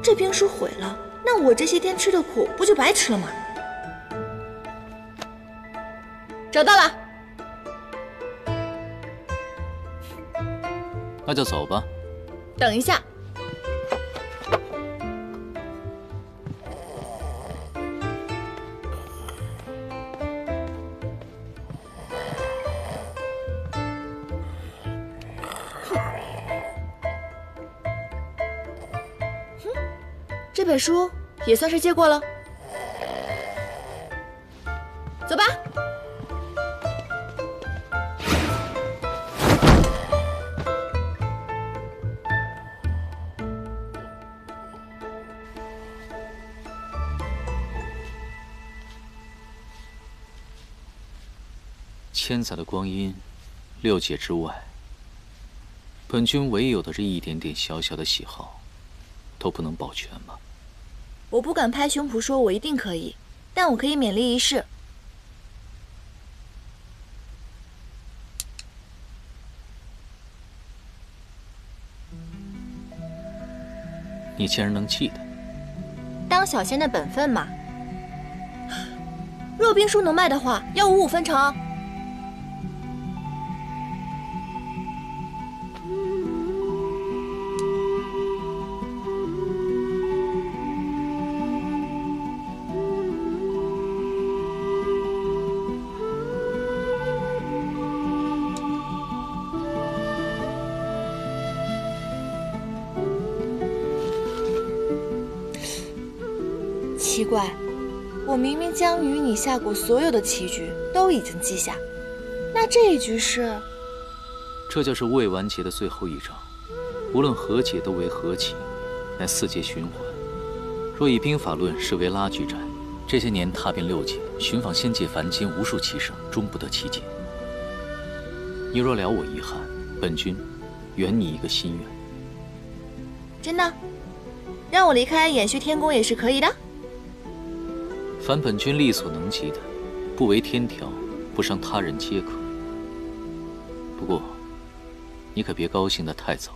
这兵书毁了，那我这些天吃的苦不就白吃了吗？找到了，
那就走吧。
等一下。这本书也算是借过了。走吧。
千载的光阴，6界之外，本君唯有的这一点点小小的喜好，都不能保全吗？
我不敢拍胸脯说我一定可以，但我可以勉力一试。
你既然能记得，
当小仙的本分嘛。若兵书能卖的话，要5分成。奇怪，我明明将与你下过所有的棋局都已经记下，那这一局是？
这就是未完结的最后一章，无论何解都为何棋，乃4界循环。若以兵法论视为拉锯战，这些年踏遍6界，寻访仙界凡间无数棋圣，终不得其解。你若了我遗憾，本君圆你一个心愿。
真的？让我离开延续天宫也是可以的。
凡本君力所能及的，不违天条，不伤他人皆可。不过，你可别高兴得太早。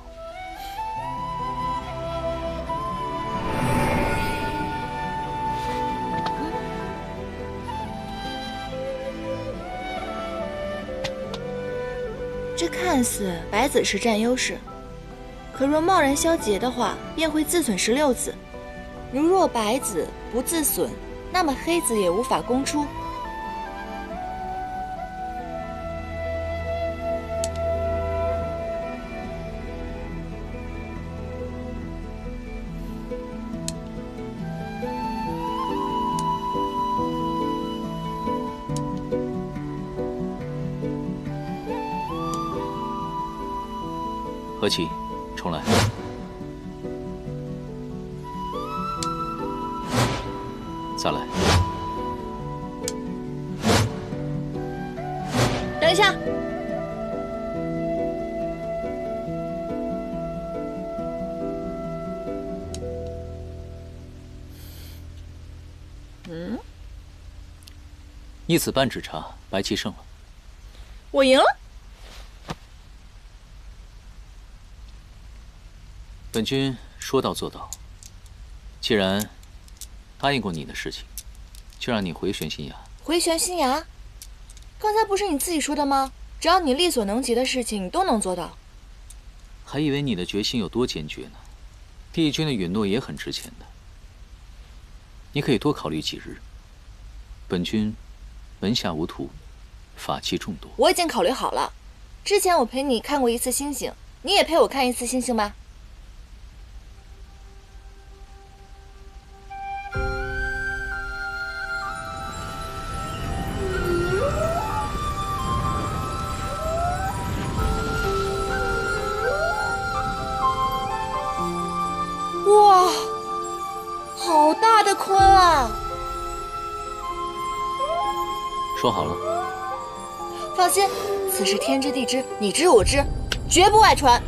这看似白子是占优势，可若贸然消劫的话，便会自损16子。如若白子不自损，那么黑子也无法攻出。
何其，重来。再来。
等一下。
一子半指茶，白棋胜了。
我赢了。
本君说到做到。既然答应过你的事情，就让你回玄心崖。
回玄心崖？刚才不是你自己说的吗？只要你力所能及的事情都能做到。
还以为你的决心有多坚决呢。帝君的允诺也很值钱的。你可以多考虑几日。本君门下无徒，法器众多。
我已经考虑好了。之前我陪你看过1次星星，你也陪我看1次星星吧。哇，好大的鲲啊！
说好了。
放心，此事天知地知，你知我知，绝不外传。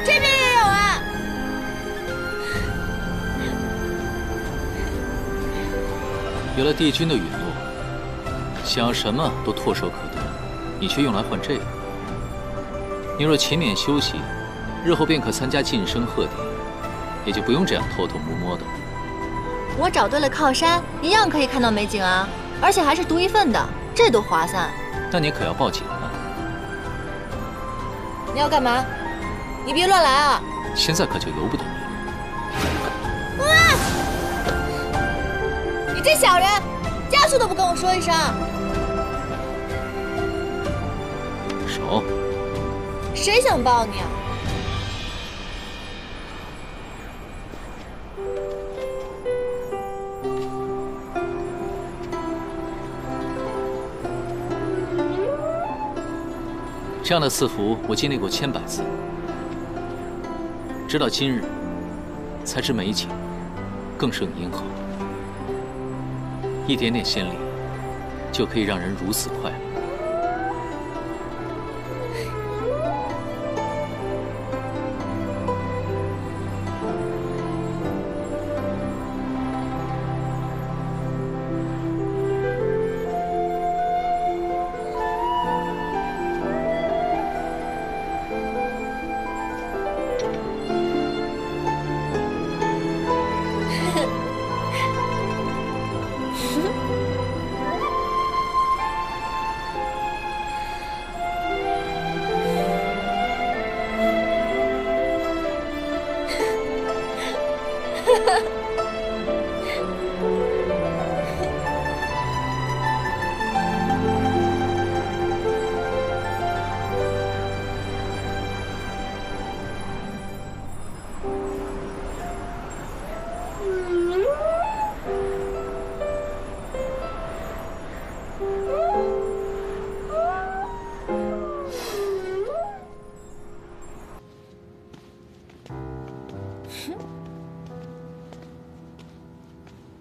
这边也有啊！
有了帝君的允诺，想要什么都唾手可得，你却用来换这个。你若勤勉修习，日后便可参加晋升贺典，也就不用这样偷偷摸摸的。
我找对了靠山，一样可以看到美景啊，而且还是独一份的，这多划算。
但你可要报警啊！
你要干嘛？你别乱来啊！
现在可就由不得你了。
你这小人，家属都不跟我说一声。
手。
谁想抱你啊？
这样的赐福我经历过千百次，直到今日，才知美景更胜银河。一点点先礼，就可以让人如此快乐。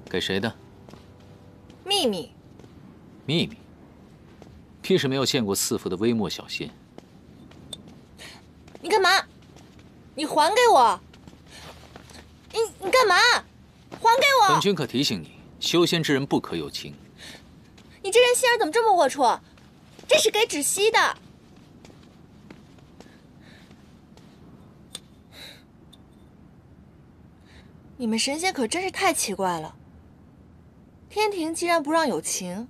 给谁的？
秘密。
秘密？必是没有见过赐福的微末小仙。
你干嘛？你还给我！你干嘛？还给我！
本君可提醒你，修仙之人不可有情。
你这人心眼怎么这么龌龊？这是给芷溪的。你们神仙可真是太奇怪了。天庭既然不让有情，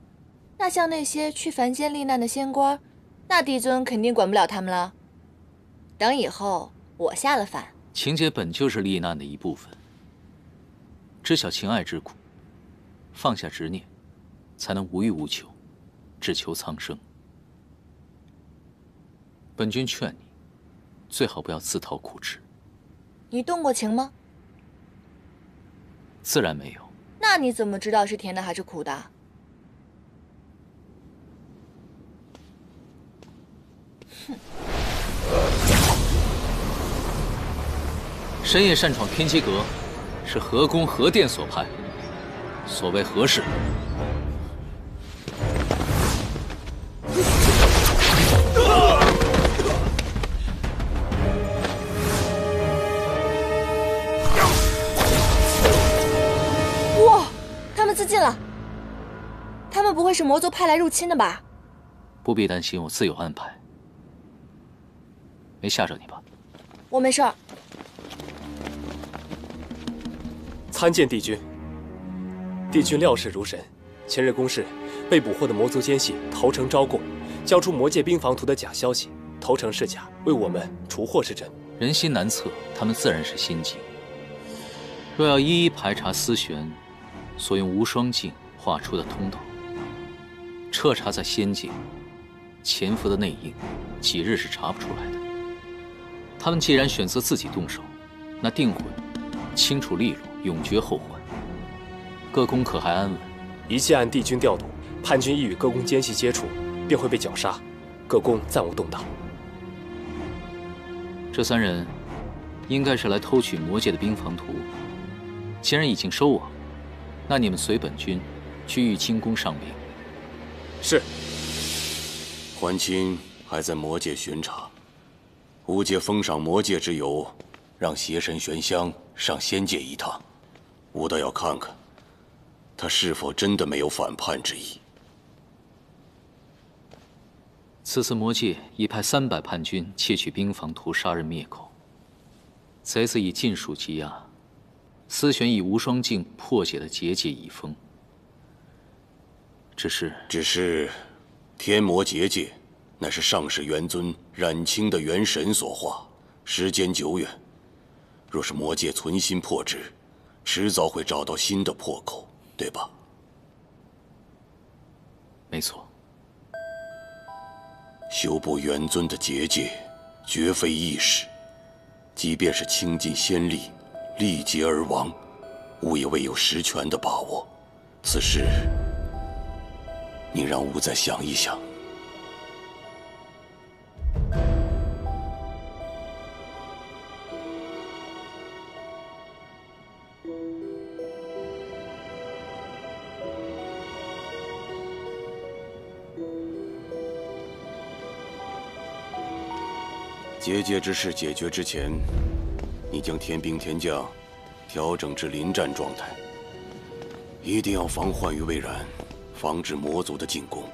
那像那些去凡间历难的仙官，那帝尊肯定管不了他们了。等以后我下了凡，
情劫本就是历难的一部分。知晓情爱之苦，放下执念，才能无欲无求，只求苍生。本君劝你，最好不要自讨苦吃。
你动过情吗？
自然没有。
那你怎么知道是甜的还是苦的？哼！
深夜擅闯天机阁，是何宫何殿所派。所谓何事？
哇！他们自尽了。他们不会是魔族派来入侵的吧？
不必担心，我自有安排。没吓着你吧？
我没事儿。
参见帝君。帝君料事如神，前日宫室被捕获的魔族奸细投诚招供，交出魔界兵防图的假消息，投诚是假，为我们除祸是真。
人心难测，他们自然是心急。若要一一排查思玄所用无双镜画出的通道，彻查在仙界潜伏的内应，几日是查不出来的。他们既然选择自己动手，那定会清楚利落，永绝后患。各宫可还安稳？
一切按帝君调度，叛军一与各宫奸细接触，便会被绞杀。各宫暂无动荡。
这三人应该是来偷取魔界的兵防图。既然已经收网，那你们随本君去玉清宫上禀。
是。
桓钦还在魔界巡查，吾界封赏魔界之由，让邪神玄香上仙界一趟。吾倒要看看，他是否真的没有反叛之意？
此次魔界已派300叛军窃取兵房，图杀人灭口。贼子已尽数羁押，思玄以无双镜破解了结界已封。只是，天魔结界，乃是上世元尊冉青的元神所化，时间久远。若是魔界存心破之，迟早会找到新的破口，对吧？没错。
修补元尊的结界，绝非易事。即便是倾尽仙力，力竭而亡，吾也未有十全的把握。此事，你让吾再想一想。结界之事解决之前，你将天兵天将调整至临战状态，一定要防患于未然，防止魔族的进攻。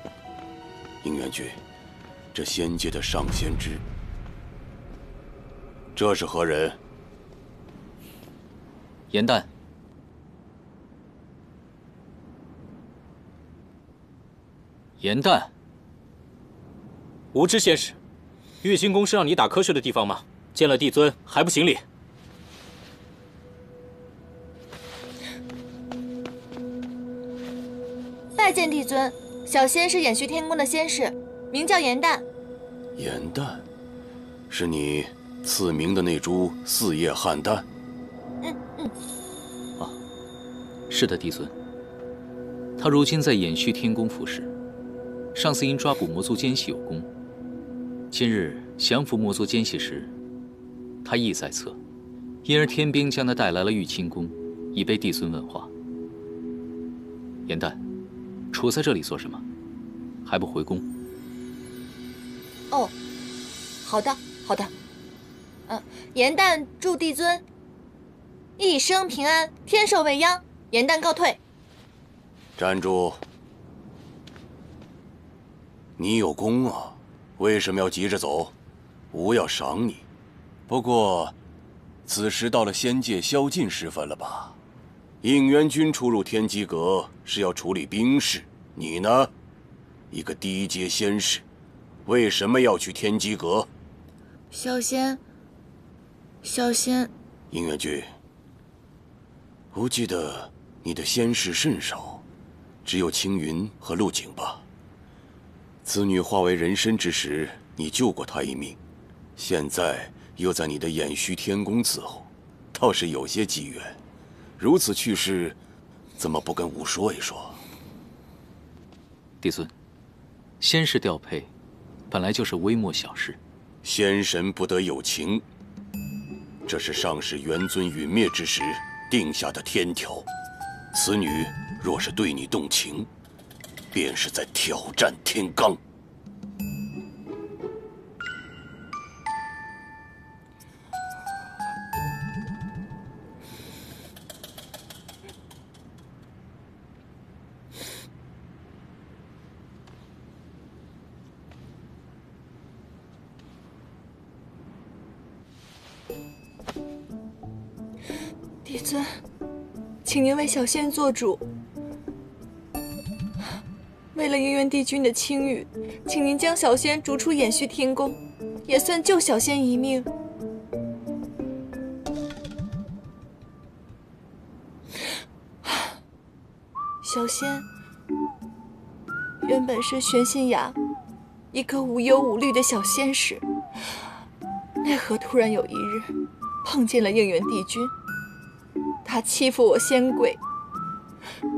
应元君，这仙界的上仙之，这是何人？
严旦。严旦。
无知仙使。玉清宫是让你打瞌睡的地方吗？见了帝尊还不行礼？
拜见帝尊，小仙是掩虚天宫的仙士，名叫严旦。
严旦，是你赐名的那株四叶汉丹？
是的，帝尊。他如今在掩虚天宫服侍，上次因抓捕魔族奸细有功。今日降服魔族奸细时，他亦在侧，因而天兵将他带来了玉清宫，以备帝尊问话。严旦，处在这里做什么？还不回宫？
哦，好的，好的。严旦祝帝尊一生平安，天寿未央。严旦告退。
站住！你有功啊。为什么要急着走？吾要赏你。不过，此时到了仙界宵禁时分了吧？应元君出入天机阁是要处理兵事，你呢？一个低阶仙士，为什么要去天机阁？
小仙。
应元君，吾记得你的仙士甚少，只有青云和陆景吧？此女化为人身之时，你救过她一命，现在又在你的掩虚天宫伺候，倒是有些机缘。如此趣事，怎么不跟吾说一说？
帝尊，仙士调配本来就是微末小事。
仙神不得有情，这是上世元尊陨灭之时定下的天条。此女若是对你动情，便是在挑战天罡。
帝尊，请您为小仙做主。为了应元帝君的清誉，请您将小仙逐出掩虚天宫，也算救小仙一命。小仙原本是玄心崖一个无忧无虑的小仙使，奈何突然有一日碰见了应元帝君，他欺负我仙贵，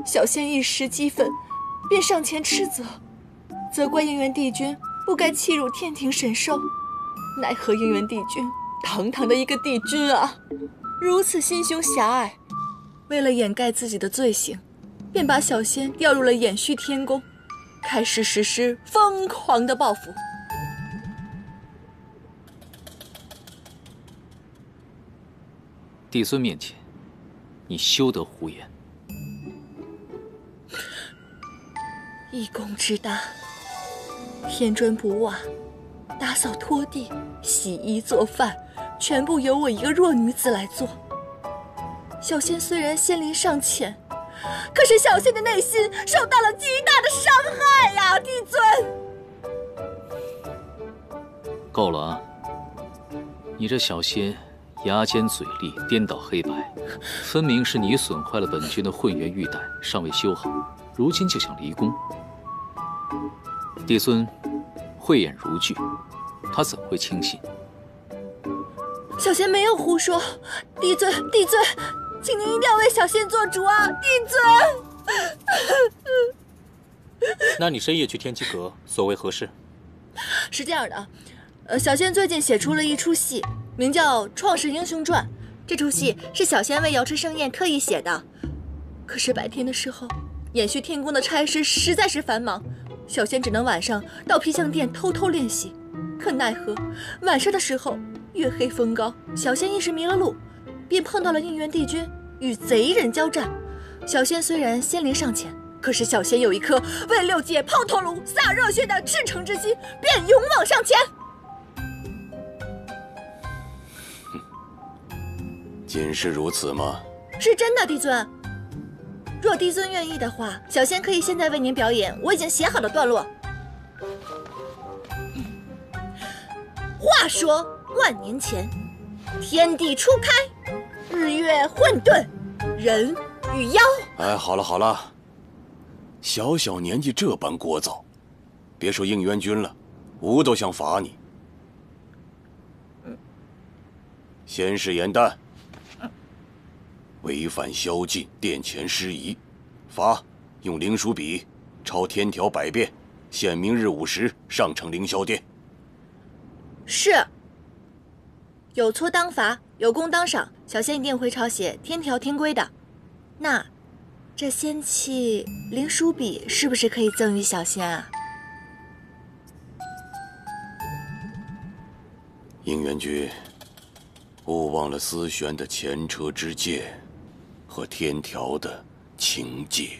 小仙一时激愤，便上前斥责怪应元帝君不该欺辱天庭神兽。奈何应元帝君堂堂的一个帝君啊，如此心胸狭隘，为了掩盖自己的罪行，便把小仙调入了掩虚天宫，开始实施疯狂的报复。
帝尊面前，你休得胡言。
一公之大，添砖补瓦，打扫拖地、洗衣做饭，全部由我一个弱女子来做。小仙虽然仙龄尚浅，可是小仙的内心受到了极大的伤害呀，帝尊。
够了啊！你这小仙牙尖嘴利，颠倒黑白，分明是你损坏了本君的混元玉带，尚未修好，如今就想离宫。帝尊慧眼如炬，他怎会轻信？
小仙没有胡说，帝尊，请您一定要为小仙做主啊，帝尊。
那你深夜去天机阁，所为何事？
是这样的，小仙最近写出了一出戏，名叫《创世英雄传》。这出戏是小仙为瑶池盛宴特意写的。可是白天的时候，延续天宫的差事实在是繁忙，小仙只能晚上到披香殿偷偷练习。可奈何晚上的时候月黑风高，小仙一时迷了路，便碰到了应元帝君，与贼人交战。小仙虽然仙龄尚浅，可是小仙有一颗为六界抛头颅、洒热血的赤诚之心，便勇往上前。
仅是如此吗？
是真的，帝尊。若帝尊愿意的话，小仙可以现在为您表演我已经写好的段落。话说万年前，天地初开，日月混沌，人与妖。
哎，好了，小小年纪这般聒噪，别说应元君了，吾都想罚你。先是严诞，违反宵禁，殿前失仪，罚用灵书笔抄天条100遍，限明日午时上呈凌霄殿。
是。有错当罚，有功当赏，小仙一定会抄写天条天规的。那，这仙器灵书笔是不是可以赠予小仙啊？
应元君，勿忘了思玄的前车之鉴和天条的情戒。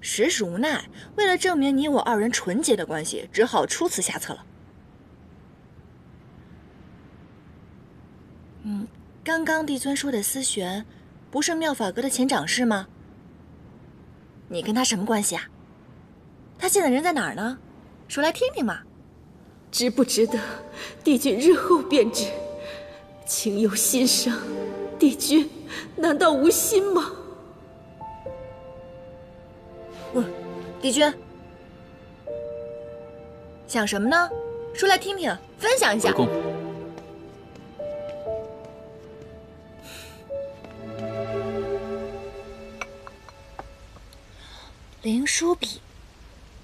实属无奈，为了证明你我二人纯洁的关系，只好出此下策了。刚刚帝尊说的思玄，不是妙法阁的前掌事吗？你跟他什么关系啊？他现在人在哪儿呢？说来听听嘛。
值不值得，帝君日后便知。情有心伤，帝君难道无心吗？
帝君，想什么呢？说来听听，分享一下。
回宫。
灵书笔，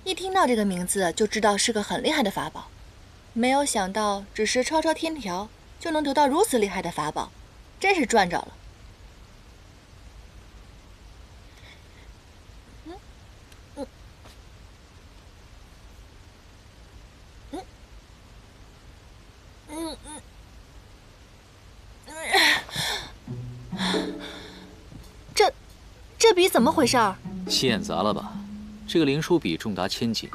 一听到这个名字就知道是个很厉害的法宝，没有想到只是抄抄天条就能得到如此厉害的法宝，真是赚着了。这笔怎么回事？
心眼杂了吧？这个灵书笔重达1000斤，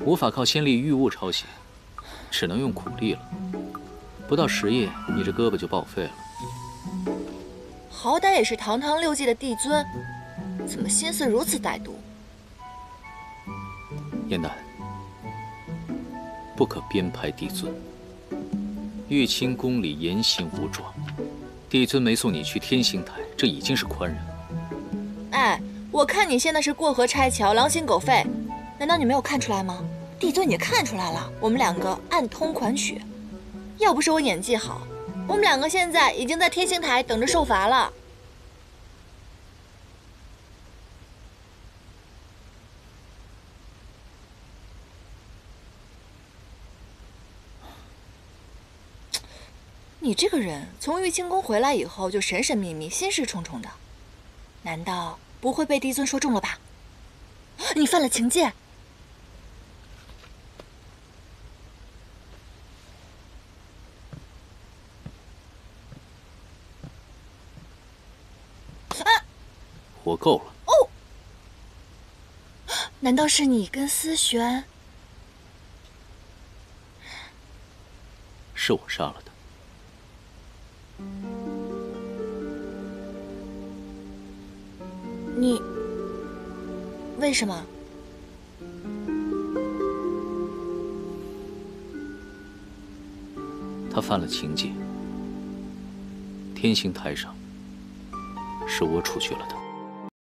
无法靠仙力御物抄写，只能用苦力了。不到10夜，你这胳膊就报废了。
好歹也是堂堂6界的帝尊，怎么心思如此歹毒？
燕丹，不可编排帝尊。玉清宫里严刑无状，帝尊没送你去天星台，这已经是宽仁。
哎，我看你现在是过河拆桥，狼心狗肺，难道你没有看出来吗？帝尊也看出来了，我们两个暗通款曲。要不是我演技好，我们两个现在已经在天星台等着受罚了。你这个人从玉清宫回来以后就神神秘秘、心事重重的，难道不会被帝尊说中了吧？你犯了情戒。
活够了。
哦，难道是你跟思璇？
是我杀了他。
你为什么？
他犯了情戒，天星台上是我处决了他。